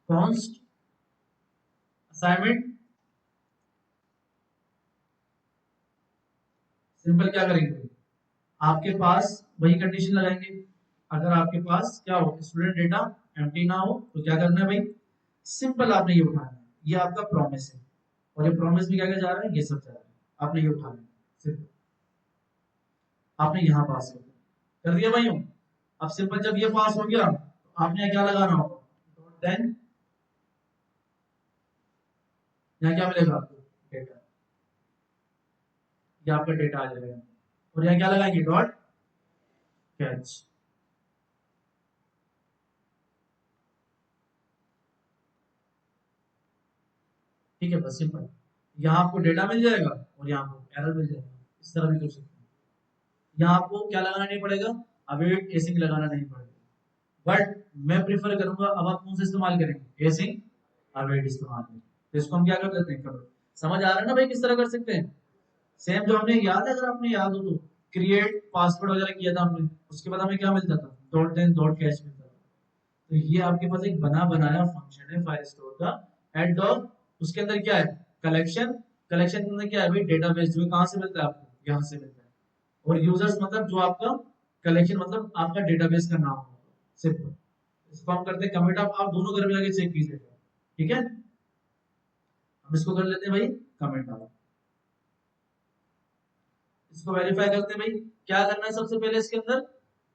कॉन्स्ट असाइनमेंट, सिंपल क्या करेंगे? आपके पास वही कंडीशन लगाएंगे। अगर आपके पास क्या हो? स्टूडेंट डेटा एम्प्टी ना हो तो क्या करना है भाई? सिंपल आपने ये उठाना है। ये आपका प्रॉमिस है, और ये प्रॉमिस में क्या क्या जा रहा है? ये सब जा रहा है। आपने ये उठाना है सिंपल। आपने यहाँ पास कर दिया भाइयों। अब सिंपल जब ये पास हो गया तो आपने क्या लगाना होगा? देन यहाँ क्या मिलेगा आपको? डेटा। ये आपका डेटा आ जाएगा। और यहाँ क्या लगाएंगे? Dot catch. ठीक है, बस सिंपल। यहाँ आपको डेटा मिल जाएगा और यहाँ आपको एरर मिल जाएगा। इस तरह भी कर सकते हैं। यहाँ आपको क्या लगाना नहीं पड़ेगा? अवेट एसिंग लगाना नहीं पड़ेगा। बट मैं प्रीफर करूंगा, अब आप कौन सा इस्तेमाल करेंगे? एसिंग अवेट इस्तेमाल करेंगे। तो इसको हम क्या कर देते हैं? करो। समझ आ रहा है ना भाई किस तरह कर सकते हैं? सेम जो हमने याद है, अगर आपने याद हो तो, क्रिएट पासवर्ड वगैरह किया था हमने, उसके बाद हमें क्या मिलता था? डॉट देन डॉट कैश मिलता था। तो ये आपके पास एक बना बनाया फंक्शन है फाइल स्टोर का, एड डॉट। उसके अंदर क्या है? कलेक्शन। कलेक्शन के अंदर क्या है भाई? डेटाबेस, जो कहाँ से मिलता है आपको? यहाँ से मिलता है। और यूजर्स मतलब जो आपका कलेक्शन, मतलब आपका डेटाबेस का नाम होगा। सिंपल। इसको हम करते हैं कमिट। आप दोनों घर में जाके चेक कीजिएगा। ठीक है, हम इसको कर लेते हैं भाई कमिट डालो। इसको वेरीफाई करते हैं भाई। क्या करना है सबसे पहले? इसके अंदर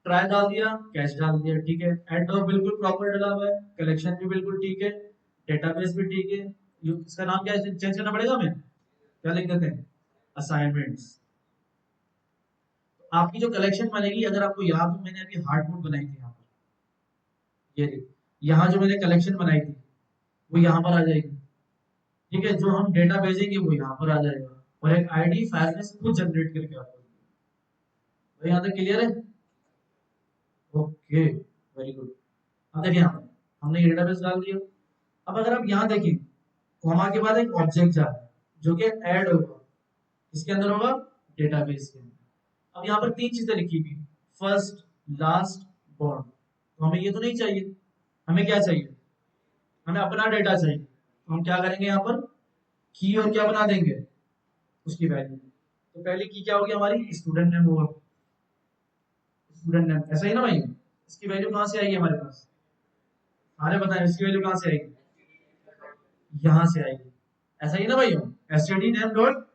ट्राई डाल दिया, कैश डाल दिया, ठीक है। एड डॉग बिल्कुल प्रॉपर डला हुआ है, कलेक्शन भी बिल्कुल ठीक है, डेटाबेस भी ठीक है। इसका नाम क्या चेंज करना पड़ेगा हमें? क्या लिख देते हैं? असाइनमेंट्स। आपकी जो कलेक्शन बनेगी, अगर आपको याद हो, मैंने अभी हार्ड कोड बनाई थी यहाँ पर। ये देखिए, यहाँ जो मैंने कलेक्शन बनाई थी वो यहाँ पर आ जाएगी। ठीक है, जो हम डेटा भेजेंगे वो यहाँ पर आ जाएगा। और एक आईडी फायर में से खुद जनरेट करके आपको। तो यहाँ तक क्लियर है? Okay, very good. अब देखिए, यहाँ पर हमने ये डेटाबेस डाल दिया। अब अगर आप यहाँ देखिए, कॉमा के बाद एक ऑब्जेक्ट जा रहा है जो कि ऐड होगा। इसके अंदर होगा डेटाबेस के अंदर। अब यहाँ पर तीन चीजें लिखी हुई, फर्स्ट, लास्ट, बॉन्ड। तो हमें ये तो नहीं चाहिए। हमें क्या चाहिए? हमें अपना डेटा चाहिए। तो हम क्या करेंगे? यहाँ पर की और क्या बना देंगे? उसकी वैल्यू। तो पहली की क्या होगी हमारी? स्टूडेंट नेम होगा। स्टूडेंट नेम, ऐसा ही ना भाई? इसकी वैल्यू कहाँ से आएगी हमारे पास? सारे बताएं, इसकी वैल्यू कहाँ से आएगी? यहाँ से आएगी। ऐसा ही ना भाई? STD name dot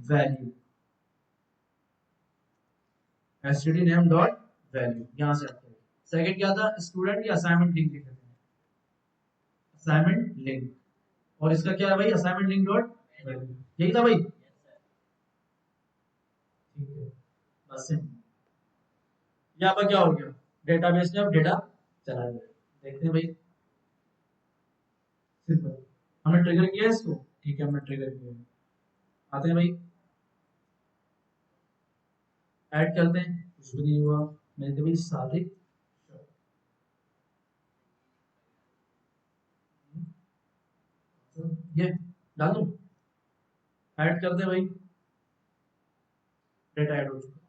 value. STD name dot value यहाँ से आता है। सेकंड क्या था? स्टूडेंट या असाइनमेंट लिंक लिख देते हैं। Assignment link. और इसका क्या है भाई? Assignment link dot value. यही था भाई? ठीक है, बस सिंपल। यहाँ पर क्या हो गया? डेटाबेस में अब डेटा चला गया। देखते हैं भाई। सिंपल। हमने ट्रिगर किया इसको। ठीक है, हमने ट्रिगर किया। आते हैं भाई, ऐड करते हैं। कुछ भी नहीं हुआ। मैंने तो भाई सादिक, ये डाल दूं? ऐड कर दे भाई। डेटा ऐड हो चुका है।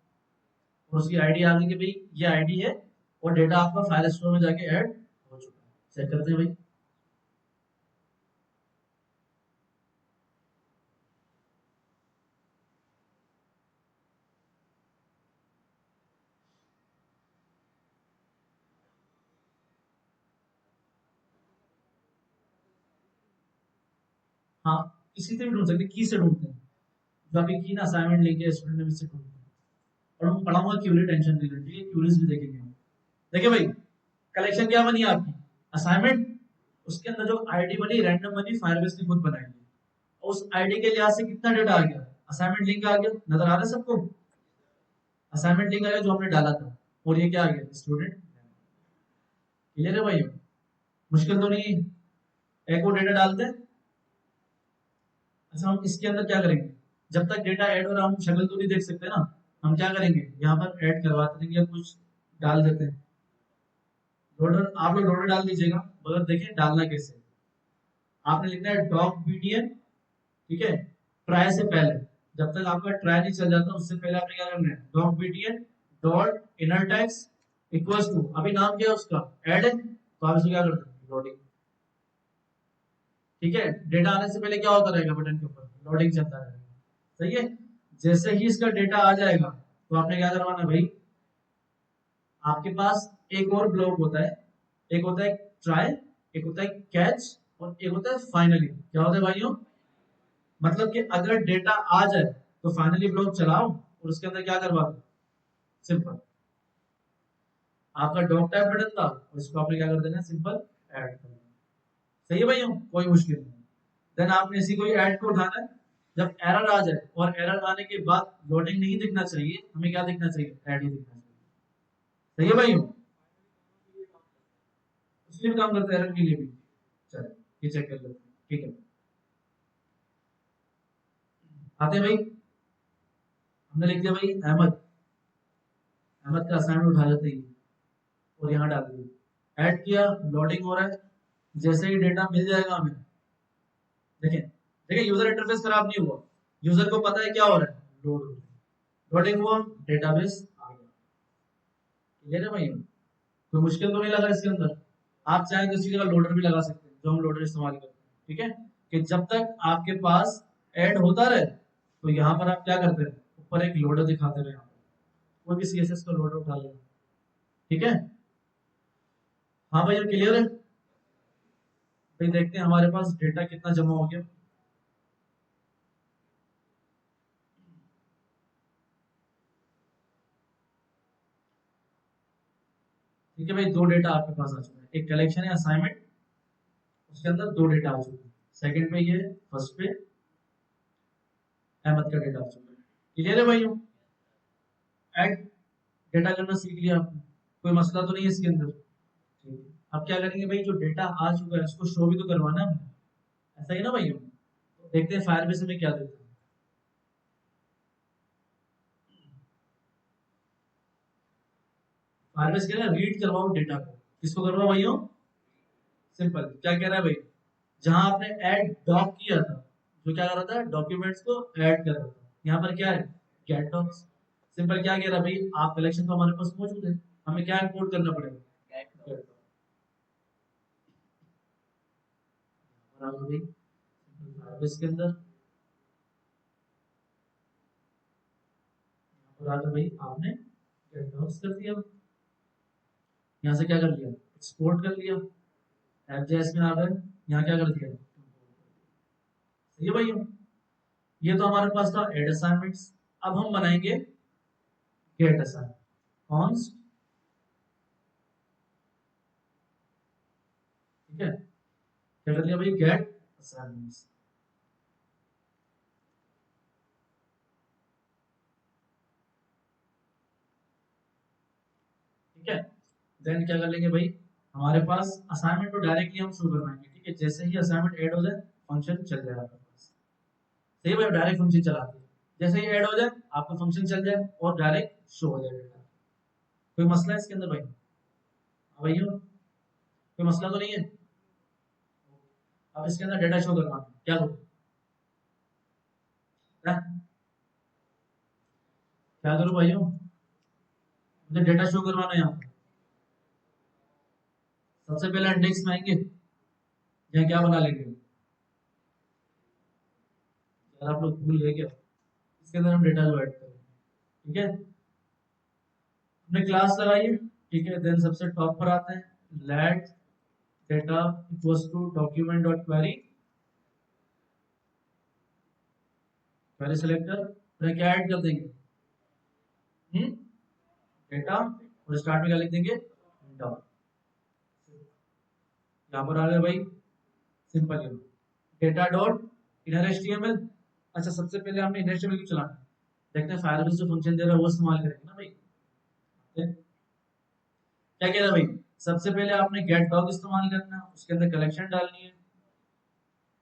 और उसकी आईडी आ गई कि भाई ये आईडी है। और डेटा आपका फाइल स्टोर में जाके ऐड हो चुका है। चेक करते हैं भाई। हाँ, इसी से भी ढूंढ सकते हैं, की से ढूंढते हैं। जो अभी की ना असाइनमेंट लेके स्टूडेंट ने इससे ढूंढते हैं। और हम पढ़ाऊंगा क्यूरी, टेंशन नहीं लेनी, ठीक है? क्यूरीज भी देखेंगे हम। देखिए भाई, कलेक्शन क्या बनी आपकी? असाइनमेंट। उसके अंदर जो आईडी बनी, रैंडम बनी, फायरबेस ने खुद बनाई है। उस आईडी के लिहाज से कितना डेटा आ गया? असाइनमेंट लिंक आ गया। नजर आ रहा है सबको? असाइनमेंट लिंक आ गया जो हमने डाला था। और ये क्या आ गया? स्टूडेंट। क्लियर है भाई? मुश्किल तो नहीं है। एक और डेटा डालते हैं। अच्छा, हम इसके अंदर क्या करेंगे? जब तक डेटा ऐड हो रहा, हम शक्ल तो नहीं देख सकते ना। हम क्या करेंगे? यहाँ पर ऐड करवाते रहेंगे या कुछ डाल देते हैं। डॉलर, आप लोग डॉलर डाल दीजिएगा, मगर देखिए डालना कैसे। आपने लिखना है डॉग बीटीएन। ठीक है, ट्राई से पहले। जब तक आपका ट्राई नहीं चल जाता, उससे पहले आपने क्या करना है? Dog BTN dot inner text equals to, अभी नाम क्या है उसका? ऐड है, तो आप इसको क्या करते हैं? लोडिंग। ठीक है, डेटा आने से पहले क्या होता रहेगा? बटन के ऊपर लोडिंग चलता रहेगा। सही है। जैसे ही इसका डेटा आ जाएगा, तो आपने क्या करवाना भाई? आपके पास एक और ब्लॉक होता है। एक होता है ट्राई, एक होता है कैच, और एक होता है फाइनली। क्या होता है भाइयों? मतलब कि अगर डेटा आ जाए तो फाइनली ब्लॉक चलाओ और उसके अंदर क्या करवा दो? सिंपल। आपका डॉक टाइप बटन था, और इसको आपने क्या कर देना? सिंपल ऐड कर देना। सही है भाइयों? कोई मुश्किल नहीं। देन आपने इसी कोई ऐड को उठाना है, जब एरर आ जाए और एरर आने के बाद लोडिंग नहीं दिखना चाहिए, हमें क्या दिखना चाहिए, ऐड ही दिखना चाहिए। सही है भाई, उसके भी काम करते हैं एरर के लिए भी। चलो ये चेक कर लेते हैं, ठीक है। आते हैं भाई, हमने लिख दिया भाई अहमद, अहमद का असाइनमेंट उठा लेते हैं और यहाँ डाल दिया, ऐड किया, लोडिंग हो रहा है, जैसे ही डेटा मिल जाएगा हमें, देखें देखें यूजर इंटरफेस खराब नहीं हुआ, यूजर को पता है क्या हो रहा है, लोड हो रहा है, लोडिंग हुआ, डेटाबेस आ गया। क्लियर है भाई, कोई मुश्किल तो नहीं लगा इसके अंदर। आप चाहें तो इसी जगह लोडर भी लगा सकते हैं, जो हम लोडर इस्तेमाल करते हैं, ठीक है, कि जब तक आपके पास ऐड होता रहे तो यहाँ पर आप क्या करते रहे, ऊपर एक लोडर दिखाते रहे, यहाँ पर कोई भी सीएसएस का लोडर उठा लेगा, ठीक है। हाँ भाई क्लियर है भाई, देखते हैं हमारे पास डेटा कितना जमा हो गया। ठीक है भाई, दो डेटा आपके पास आ चुका है, एक कलेक्शन है असाइनमेंट, उसके अंदर दो डेटा आ चुके हैं, सेकंड पे ये, फर्स्ट पे अहमद का डेटा आ चुका है। क्लियर है भाई, ऐड डेटा करना सीख लिया आपने, कोई मसला तो नहीं है इसके अंदर, ठीक है। अब क्या करेंगे भाई, जो डेटा आ चुका है उसको शो भी तो करवाना है हमने, ऐसा ही ना भाई, तो देखते हैं फायरबेस में क्या देता है। फायरबेस कह रहा है रीड करवाओ डेटा को, किसको करवाओ भाई, सिंपल, क्या कह रहा है भाई, जहां आपने ऐड डॉक किया था, जो क्या कर रहा था, डॉक्यूमेंट्स को ऐड कर रहा था, यहाँ पर क्या है, गेट डॉक्स। सिंपल क्या कह रहा है भाई, आप कलेक्शन तो हमारे पास मौजूद है, हमें क्या इंपोर्ट करना पड़ेगा, गेट डॉक्स। भाई फायरबेस के अंदर भाई आपने गेट डॉक्स कर दिया, यहाँ से क्या कर लिया, एक्सपोर्ट कर लिया, एफजेएस में आ गए, यहाँ क्या कर दिया, सही है भाई, ये तो हमारे पास था एड असाइनमेंट्स। अब हम बनाएंगे गेट असाइनमेंट, कॉन्स्ट, ठीक है, क्या कर लिया भाई, गेट असाइनमेंट्स, ठीक है। देन क्या कर लेंगे भाई, हमारे पास असाइनमेंट तो डायरेक्टली हम शुरू करवाएंगे, ठीक है, जैसे ही असाइनमेंट ऐड हो जाए फंक्शन चल जाएगा आपके पास, सही भाई, डायरेक्ट फंक्शन चलाते हैं, जैसे ही ऐड हो जाए आपका फंक्शन चल जाए और डायरेक्ट शो हो जाएगा। कोई मसला है इसके अंदर भाई, हाँ भैया, कोई मसला तो नहीं है। अब इसके अंदर डेटा शो करवाना है, क्या करूँ, क्या क्या करूँ भाइयों, मुझे डेटा शो करवाना है यहाँ पे। सबसे पहले इंडेक्स में आएंगे, यहाँ क्या बना लेंगे, यार आप लोग भूल गए क्या, इसके अंदर हम डेटा जो ऐड करेंगे, ठीक है, हमने क्लास लगाई है, ठीक है। देन सबसे टॉप पर आते हैं, let data equals to document dot query, query selector, फिर क्या ऐड कर देंगे, डेटा, और स्टार्ट में क्या लिख देंगे, डॉट, यहाँ पर आ गया भाई, सिंपल है, डेटा डॉट इनर एचटीएमएल। अच्छा सबसे पहले हमने इनर एचटीएमएल क्यों चलाना है, देखते हैं फायरबेस जो फंक्शन दे रहा है वो इस्तेमाल करेंगे ना भाई। क्या कह रहा है भाई, सबसे पहले आपने गेट डॉग इस्तेमाल करना है, उसके अंदर कलेक्शन डालनी है,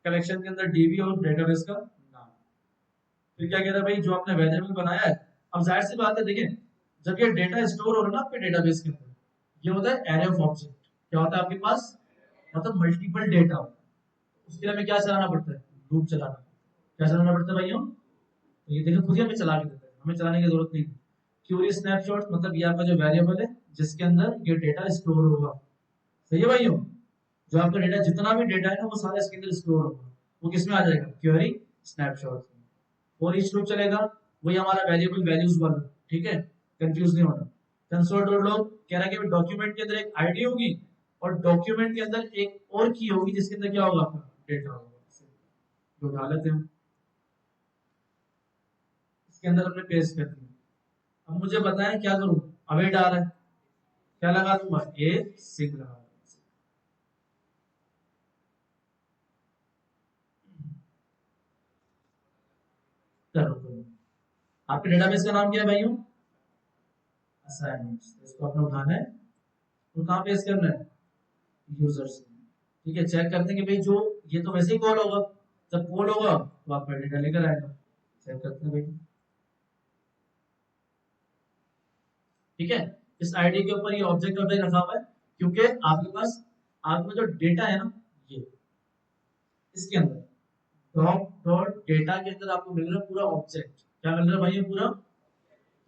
कलेक्शन के अंदर डीबी और डेटाबेस का नाम, फिर क्या कह रहा है भाई, जो आपने वेरिएबल बनाया है, अब जाहिर सी बात है देखिए, जब ये डेटा स्टोर हो रहा है ना आपके डेटाबेस के अंदर, ये होता है एरे ऑफ ऑब्जेक्ट, क्या होता है आपके पास, मतलब मल्टीपल डेटा, उसके लिए हमें क्या चलाना पड़ता है, लूप चलाना, क्या चलाना पड़ता है भाइयों, तो ये देखो खुद ही हमें चला के देता है, हमें चलाने की जरूरत नहीं। क्यूरी स्नैपशॉट मतलब ये आपका जो वेरिएबल है जिसके अंदर ये डेटा स्टोर होगा, सही है भाइयों, जो आपका डेटा जितना भी डेटा है ना वो सारा इसके अंदर स्टोर होगा, वो किसमें आ जाएगा, क्वेरी स्नैपशॉट, और ईच लूप चलेगा, वही हमारा वेरिएबल वैल्यूज वाला, ठीक है, कंफ्यूज नहीं होना। कंसोल डॉट लॉग कह रहा है कि डॉक्यूमेंट के अंदर एक आईडी होगी और डॉक्यूमेंट के अंदर एक और की होगी जिसके अंदर क्या होगा, आपका डेटा होगा, जो उठा लेते हैं इसके अंदर हमने पेस्ट कर दिया। अब मुझे बताएं क्या करूं, अवेट आ रहा है, क्या लगा दूंगा, ए सिग लगा दूंगा। करो। आपके डेटाबेस का नाम क्या है भाइयों? असाइनमेंट्स। इसको अपने उठाना है और कहाँ पेस्ट करना है? यूजर्स। ठीक है, चेक करते हैं कि भाई जो ये तो वैसे ही कॉल होगा, जब कॉल होगा तो आपका डेटा लेकर आएगा। चेक करते हैं भाई। ठीक है, इस आईडी के ऊपर ये ऑब्जेक्ट ऑब्जेक्ट रखा हुआ है क्योंकि आपके पास आपका जो डेटा है ना, ये इसके अंदर डॉट डॉट डेटा के अंदर आपको मिल रहा है पूरा ऑब्जेक्ट। क्या मिल रहा है भाई? ये पूरा।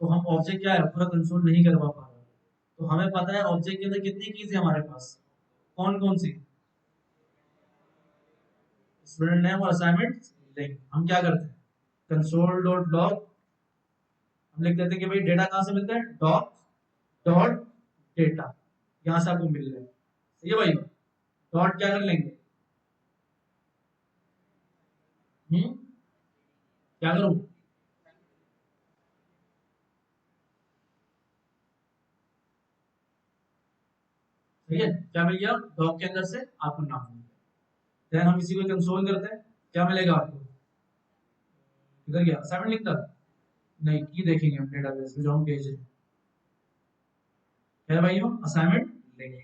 तो हम ऑब्जेक्ट क्या है पूरा कंसोल नहीं करवा पा रहे, तो हमें पता है ऑब्जेक्ट के अंदर कितनी कीज है हमारे पास, कौन कौन सी? स्टूडेंट नेम और असाइनमेंट लिंक। हम क्या करते हैं, कंसोल डॉट लॉग, हम लिख देते हैं कि भाई डेटा कहाँ से मिलता है, डॉट डॉट डेटा, यहाँ से आपको मिल रहा है। सही है भाई, डॉट क्या कर लेंगे, क्या करूं? ठीक है, क्या मिल गया डॉग के अंदर से आपको नाम मिल गया। देन हम इसी को कंसोल करते हैं, क्या मिलेगा आपको? इधर गया असाइनमेंट लिखता नहीं, की देखेंगे हम डेटाबेस में जो हम भेज रहे हैं। क्या है भाइयों? Assignment link.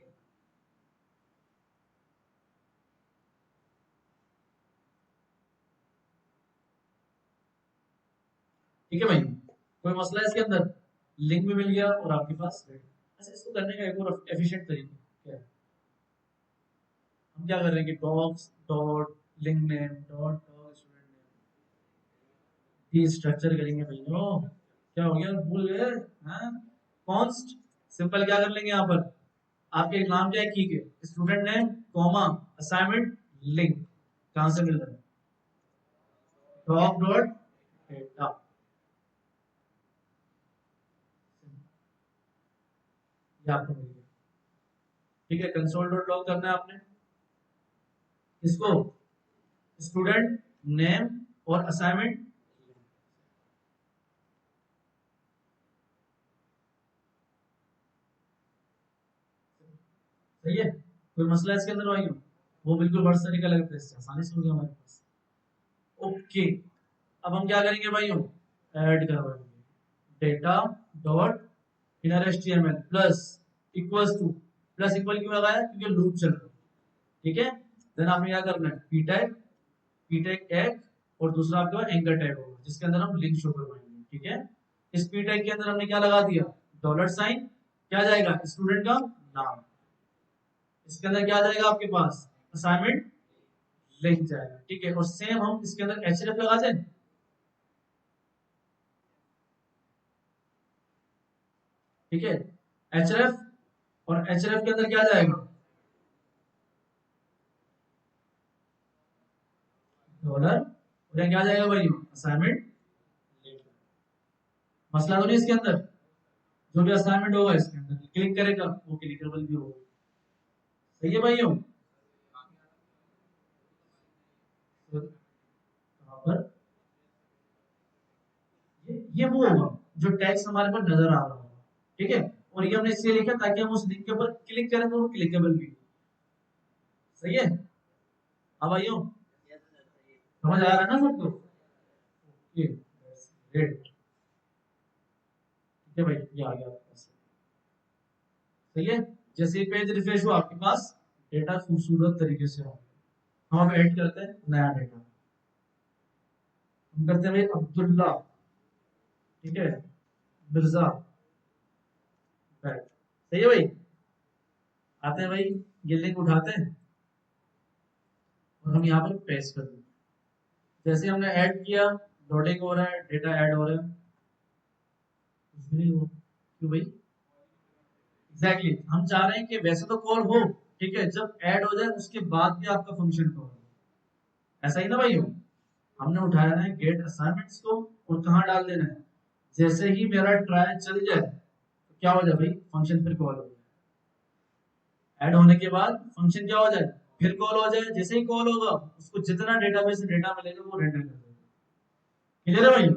ठीक है भाई, कोई मसला है इसके अंदर? लिंक भी मिल गया और आपके पास अच्छा, इसको करने का एक और एफिशिएंट तरीका क्या है, हम क्या कर रहे हैं कि dogs dot link name dot dog student name, ये स्ट्रक्चर करेंगे भैया। क्या हो गया, भूल गए? हाँ, कॉन्स्ट सिंपल क्या कर लेंगे यहाँ पर, आपके नाम क्या है की के, student name comma assignment link, कहाँ से मिल रहा है, डॉग डॉट डेटा। ये आपको मिल गया। ठीक है, कंसोल डॉट लॉग करना है आपने इसको, स्टूडेंट नेम और असाइनमेंट। सही है, कोई मसला है इसके अंदर भाई? वो बिल्कुल वर्ड तरीका लगता है, इससे आसानी से हो गया हमारे पास। ओके, अब हम क्या करेंगे भाइयों, ऐड करवाएंगे data dot inner HTML plus equals to, plus equal क्यों लगाया, क्योंकि लूप चल रहा है। ठीक है, देन आपने क्या करना है, पी टैग टैग, और दूसरा आपका एंकर टैग होगा जिसके अंदर हम लिंक शो करवाएंगे। ठीक है, इस पी टैग के अंदर हमने क्या लगा दिया, डॉलर साइन, क्या जाएगा, स्टूडेंट का नाम, इसके अंदर क्या जाएगा आपके पास, असाइनमेंट लिंक जाएगा। ठीक है, और सेम हम इसके अंदर एचरेफ लगा दें। ठीक है, एचरेफ, और एचरेफ के अंदर क्या जाएगा, डॉलर, और क्या जाएगा भाई, असाइनमेंट लिंक। मसला तो नहीं इसके अंदर, जो भी असाइनमेंट होगा इसके अंदर क्लिक करेगा वो क्लिकेबल भी होगा। सही है भाइयों, तो यहाँ पर ये वो होगा जो टैक्स हमारे पर नजर आ रहा होगा। ठीक है, और ये हमने इसलिए लिखा ताकि हम उस लिंक के ऊपर क्लिक करें तो वो क्लिकेबल भी हो। सही है, हाँ भाइयों, समझ आ रहा है ना सबको? Okay, great. ठीक है भाई, ये आ गया आपके पास। सही है, जैसे ही पेज रिफ्रेश हुआ आपके पास डेटा खूबसूरत तरीके से आ गया। हम अब ऐड करते हैं नया डेटा, हम करते हैं भाई अब्दुल्ला, ठीक है, मिर्जा, बैट। सही है भाई, आते हैं भाई, ये लिंक उठाते हैं और हम यहाँ पर पेस्ट कर देंगे। जैसे हमने ऐड किया, लोडिंग हो रहा है, डेटा ऐड हो रहा है, कुछ भी नहीं हुआ, क्यों भाई? Exactly exactly. हम चाह रहे हैं कि वैसे तो कॉल हो, ठीक है, जब ऐड हो जाए उसके बाद भी आपका फंक्शन कॉल हो, ऐसा ही ना भाई हो। हमने उठाया है गेट असाइनमेंट्स को और कहाँ डाल देना है, जैसे ही मेरा ट्रायल चल जाए तो क्या हो जाए भाई, फंक्शन फिर कॉल हो जाए, ऐड होने के बाद फंक्शन क्या हो जाए, फिर कॉल हो जाए। जैसे ही कॉल होगा उसको जितना डेटाबेस से डेटा मिलेगा वो रेंडर कर देगा। क्लियर है भाई?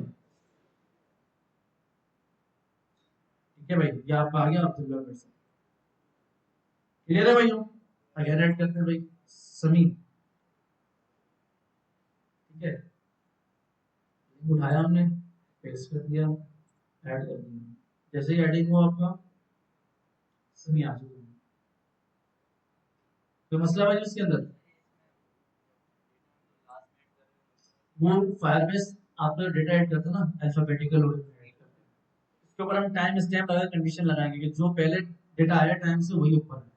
ठीक है भाई, ये आपका आ गया अब्दुल्ला फिर से। क्लियर है भाई? अगेन ऐड करते हैं भाई, समीर। ठीक है, उठाया हमने, पेस्ट कर दिया, ऐड कर दिया। जैसे ही एडिंग हुआ आपका सभी आ चुके हैं। कोई मसला भाई उसके अंदर? वो फायरबेस आप लोग डेटा ऐड करते हैं ना अल्फाबेटिकल ऑर्डर में ऐड करते हैं, इसके ऊपर हम टाइम स्टैम्प लगा कंडीशन लगाएंगे कि जो पहले डेटा आया टाइम से वही ऊपर है,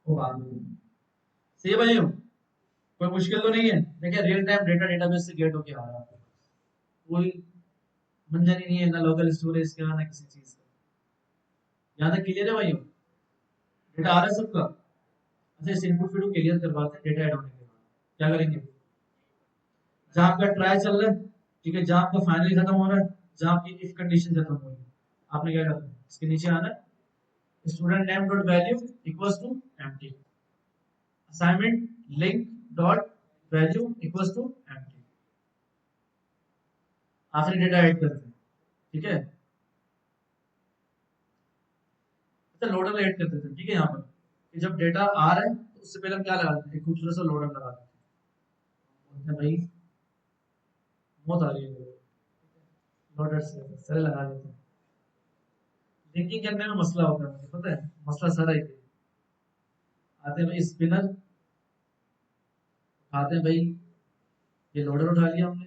वो बाद में होगा। सही है भाई? कोई मुश्किल तो नहीं है? देखिए रियल टाइम डेटा डेटाबेस से गेट होके आ रहा है, कोई मंजन ही नहीं है, ना लोकल स्टोरेज का ना किसी चीज का। यहाँ तक क्लियर है भाई? डेटा आ रहा है सबका? अच्छा इस इनपुट फीड को क्लियर करवाते हैं डेटा ऐड होने के बाद। क्या करेंगे? जहाँ आपका ट्रायल चल रहा है, ठीक है, जहाँ आपका फाइनली खत्म हो रहा है, जहाँ आपकी इफ कंडीशन खत्म हो रही है, आपने क्या करना है, इसके नीचे आना है, student name dot value equals to empty, assignment link dot value equals to empty, आखिरी डेटा ऐड करते हैं, ठीक है। अच्छा लोडर ऐड करते थे, ठीक है, यहाँ पर कि जब डेटा आ रहा है तो उससे पहले हम क्या लगा देते हैं, खूबसूरत सा लोडर लगा देते हैं भाई, बहुत आ रही है लोडर से सारे लगा देते हैं। लिंकिंग करने में मसला होता है, मुझे पता है मसला सारा ही है। आते हैं भाई स्पिनर, आते हैं भाई, ये लोडर उठा लिया हमने,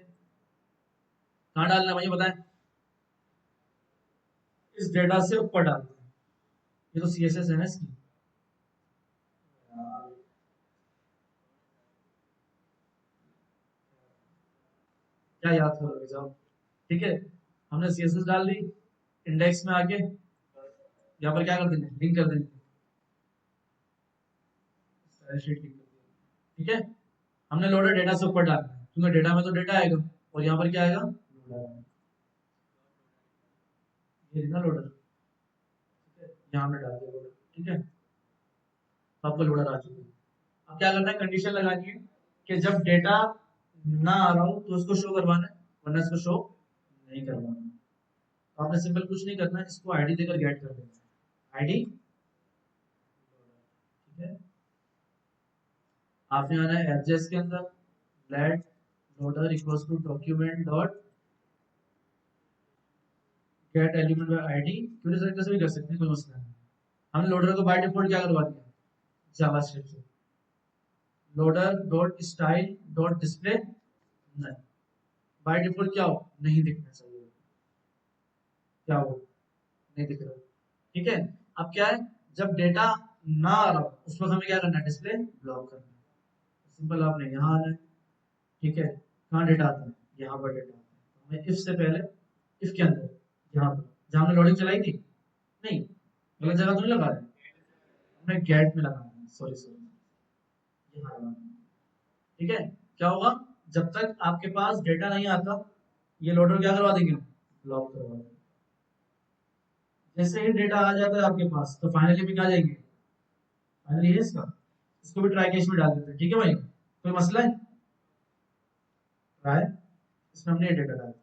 कहाँ डालना है भाई बताएं? इस डेटा से ऊपर डालते हैं, ये तो सीएसएस है ना इसकी। क्या याद करोगे जाओ, ठीक है। हमने सीएसएस डाल दी, इंडेक्स में आके यहाँ पर क्या कर देंगे, लिंक कर देंगे, स्टाइल शीट लिंक कर देंगे, ठीक है। हमने लोडर डेटा से ऊपर डालना है, क्योंकि डेटा में तो डेटा आएगा और यहाँ पर क्या आएगा, लोडर आएगा। ये ना लोडर, ठीक है, यहाँ हमने डाल दिया लोडर, ठीक है, तो आपका लोडर आ चुका है। अब क्या करना है, कंडीशन लगानी है कि जब डेटा ना आ रहा हो तो उसको शो करवाना है, वरना इसको शो नहीं करवाना। तो आपने सिंपल कुछ नहीं करना है, इसको आईडी देकर गेट कर देना है, आईडी, ठीक है। आपने आना है एडजेस के अंदर, let loader equals to document dot get element by ID, पूरे तरीके से भी कर सकते हैं, कोई मसला नहीं। हमने लोडर को बाय डिफॉल्ट क्या करवा दिया, जावास्क्रिप्ट से, loader dot style dot display नहीं, बाय डिफॉल्ट क्या हो, नहीं दिखना चाहिए, क्या हो, नहीं दिख रहा, ठीक है। अब क्या है, जब डेटा ना आ रहा हो उस वक्त हमें क्या करना है, डिस्प्ले ब्लॉक करना है। सिंपल आपने यहाँ आना है, ठीक है, कहाँ डेटा आता है, यहाँ पर डेटा आता है, हमें इफ से पहले, इफ के अंदर, यहाँ पर जहाँ हमने लोडिंग चलाई थी, नहीं गलत जगह तो नहीं लगा रहे, हमने गेट में लगाना है, सॉरी सॉरी, यहाँ लगाना है, ठीक है। क्या होगा, जब तक आपके पास डेटा नहीं आता, ये लोडर क्या करवा देंगे, ब्लॉक करवा देंगे। जैसे ही डेटा आ जाता है आपके पास तो फाइनली भी क्या जाएंगे, फाइनली है इसका, इसको भी ट्राई कैच में डाल देते हैं, ठीक है भाई, कोई मसला है? ट्राई, इसमें हमने डेटा डाल दिया,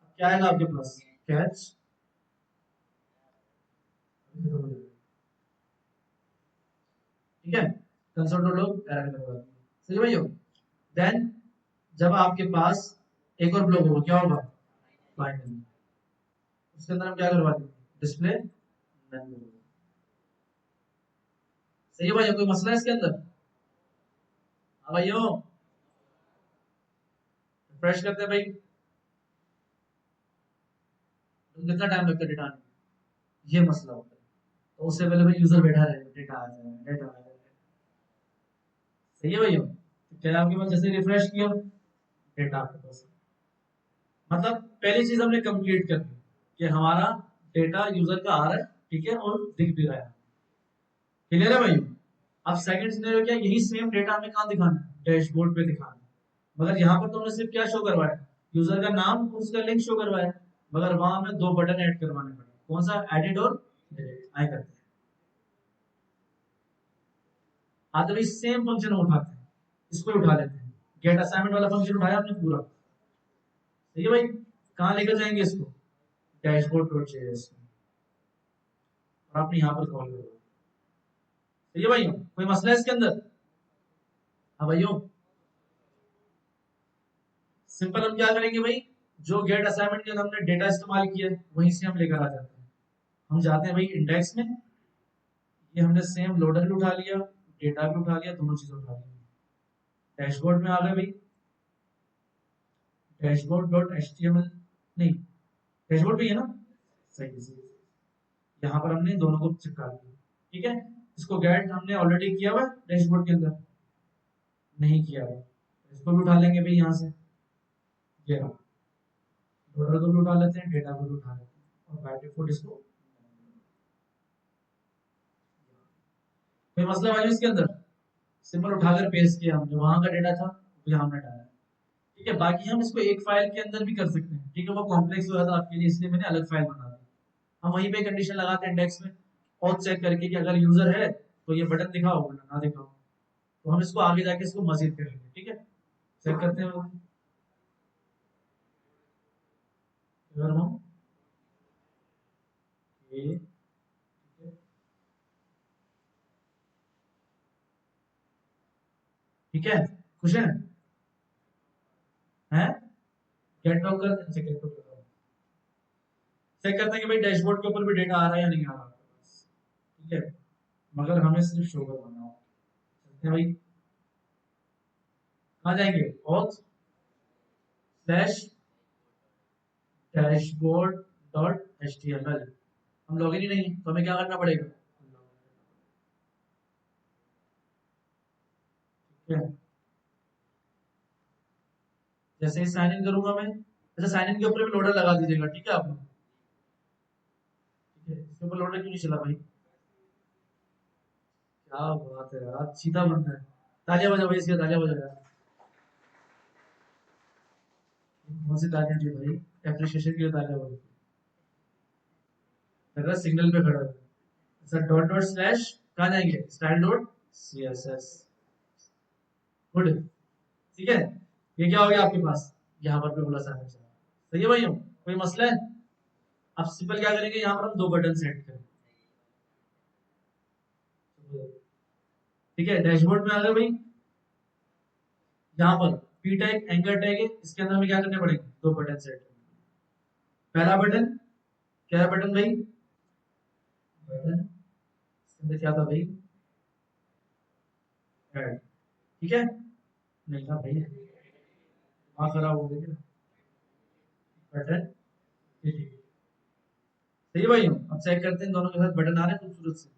अब क्या आएगा आपके पास, कैच, ठीक है, कंसोल डॉट लॉग एरर करवा दिया, सही है भाई। देन जब आपके पास एक और ब्लॉक होगा, क्या होगा, फाइनली, उसके अंदर हम क्या करवा देंगे, डिस्प्ले नन, सही है भाई, कोई मसला है इसके अंदर? हाँ भाइयों, रिफ्रेश करते हैं भाई, तो कितना टाइम लगता है डेटा आने में, ये मसला होता है। तो उससे पहले भाई यूजर बैठा रहे, डेटा आ जाए, डेटा आ जाए, सही है भाई। तो क्या आपके पास जैसे रिफ्रेश किया, डेटा आपके पास, मतलब पहली चीज हमने कंप्लीट कर दी कि हमारा डेटा यूजर का आ रहा है, ठीक है, और दिख भी रहा है, क्लियर है भाई। अब सेकंड सिनेरियो क्या, यही सेम डेटा हमें कहाँ दिखाना है, डैशबोर्ड पे दिखाना है, मगर यहाँ पर तो हमने सिर्फ क्या शो करवाया, यूजर का नाम और उसका लिंक शो करवाया, मगर वहां हमें दो बटन ऐड करवाने पड़े, कौन सा, एडिट और डिलीट, आए करते हैं। आते भाई सेम फंक्शन उठाते हैं, इसको ही उठा लेते हैं, गेट असाइनमेंट वाला फंक्शन उठाया हमने पूरा, ठीक है भाई, कहाँ लेकर जाएंगे इसको, डैशबोर्ड डॉट जेएस में, और आपने यहाँ पर कॉल करो, ठीक है भाई, कोई मसला है इसके अंदर? हाँ भाइयों, सिंपल हम क्या करेंगे भाई, जो गेट असाइनमेंट के अंदर हमने डेटा इस्तेमाल किया है वहीं से हम लेकर आ जाते हैं। हम जाते हैं भाई इंडेक्स में, ये हमने सेम लोडर भी उठा लिया, डेटा भी उठा लिया, दोनों चीजें उठा लिया। डैशबोर्ड में आ गए भाई, डैशबोर्ड डॉट एचटीएमएल, नहीं डैशबोर्ड भी है ना, सही सही। यहाँ पर हमने दोनों को चिपका दिया, ठीक है। इसको गेट हमने ऑलरेडी किया हुआ डैशबोर्ड के अंदर, नहीं किया है, इसको भी उठा लेंगे भाई यहाँ से, ये रहा, लोडर को भी उठा लेते हैं, डेटा को भी उठा लेते हैं, और बाय डिफॉल्ट इसको, कोई मसला भाई इसके अंदर, सिंपल उठाकर पेस्ट किया हमने, वहां का डेटा था वो यहाँ हमने डाला, ठीक है। बाकी हम इसको एक फाइल के अंदर भी कर सकते हैं, ठीक है, वो कॉम्प्लेक्स हुआ था आपके लिए इसलिए मैंने अलग फाइल बना दी। हम वहीं पे कंडीशन लगाते हैं इंडेक्स में, और चेक करके कि अगर यूजर है तो ये बटन दिखाओ वरना ना दिखाओ, तो हम इसको आगे जाके इसको मजीद करेंगे, ठीक है। चेक करते हैं अगर हम ये, ठीक है, खुश है, हैं, गेट लॉक करते हैं, चेक चेक करते हैं कि भाई डैशबोर्ड के ऊपर भी डेटा आ रहा है या नहीं आ रहा, ठीक है, मगर हमें सिर्फ शो करवाना है। चलते हैं भाई, कहाँ जाएंगे, auth slash dashboard dot HTML, हम लॉगिन ही नहीं है तो हमें क्या करना पड़ेगा, ठीक है। जैसे ही साइन इन करूंगा मैं, अच्छा साइन इन के ऊपर भी लोडर लगा दीजिएगा, ठीक है आप लोग, ठीक है, इसके ऊपर लोडर क्यों नहीं चला भाई, क्या बात है यार, सीधा बंदा है, तालियां बजाओ भाई इसके, तालियां बजाओ यार, कौन सी तालियां थी भाई, एप्रिशिएशन के लिए तालियां बजाओ, लग रहा सिग्नल पे खड़ा है। अच्छा डॉट डॉट स्लैश कहाँ जाएंगे, स्टाइल डॉट सीएसएस, गुड, ठीक है। ये क्या हो गया आपके पास, यहाँ पर भी बोला साइन, सही है भाई, कोई मसला है। अब सिंपल क्या करेंगे, यहाँ पर हम दो बटन सेट करेंगे, ठीक है। डैशबोर्ड में आ गए भाई, यहाँ पर पी टैग एंकर टैग है, इसके अंदर हमें क्या करने पड़ेंगे, दो बटन सेट करने। पहला बटन क्या है, बटन भाई, बटन इसके अंदर क्या था भाई, ऐड, ठीक है, नहीं था भाई, वहां खराब हो गया, बटन, सही है भाई। अब चेक करते हैं दोनों के साथ बटन आ रहे हैं खूबसूरत से,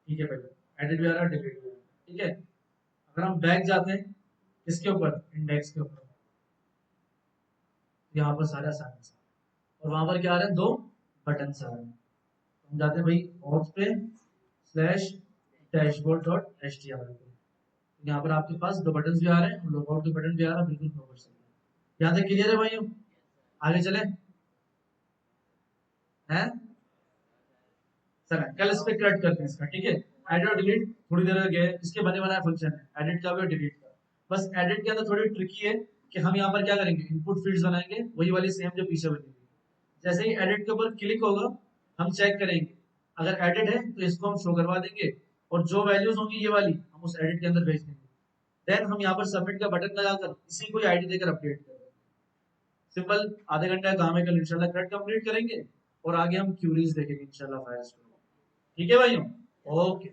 ठीक है भाई, एडिट भी आ रहा है, डिलीट भी आ रहा है, ठीक है। अगर हम बैक जाते हैं इसके ऊपर, इंडेक्स के ऊपर, यहाँ पर सारा साइंस, और वहां पर क्या आ रहे हैं, दो बटन आ रहे हैं, तो हम जाते हैं भाई ऑथ पे स्लैश डैशबोर्ड डॉट एचटीएमएल पे, यहाँ पर आपके पास दो बटन भी आ रहे हैं और लॉगआउट के बटन भी आ रहा है, बिल्कुल प्रॉपर से। यहाँ तक क्लियर है भाई, आगे चले हैं सर, कल इस पे कट करते हैं इसका, ठीक है। एडिट और डिलीट थोड़ी देर गए, इसके बने बनाए फंक्शन है एडिट का भी और डिलीट का, बस एडिट के अंदर थोड़ी ट्रिकी है कि हम यहाँ पर क्या करेंगे, इनपुट फील्ड्स बनाएंगे वही वाली सेम जो पीछे बनी हुई, जैसे ही एडिट के ऊपर क्लिक होगा हम चेक करेंगे, अगर एडिट है तो इसको हम शो करवा देंगे, और जो वैल्यूज होंगी ये वाली हम उस एडिट के अंदर भेज देंगे, देन हम यहाँ पर सबमिट का बटन लगाकर इसी को आईडी देकर अपडेट करेंगे। सिंपल, आधे घंटे का काम है, कल इंशाल्लाह कट कंप्लीट करेंगे और आगे हम क्यूरीज देखेंगे इंशाल्लाह फायर्स, ठीक है भाइयों, ओके।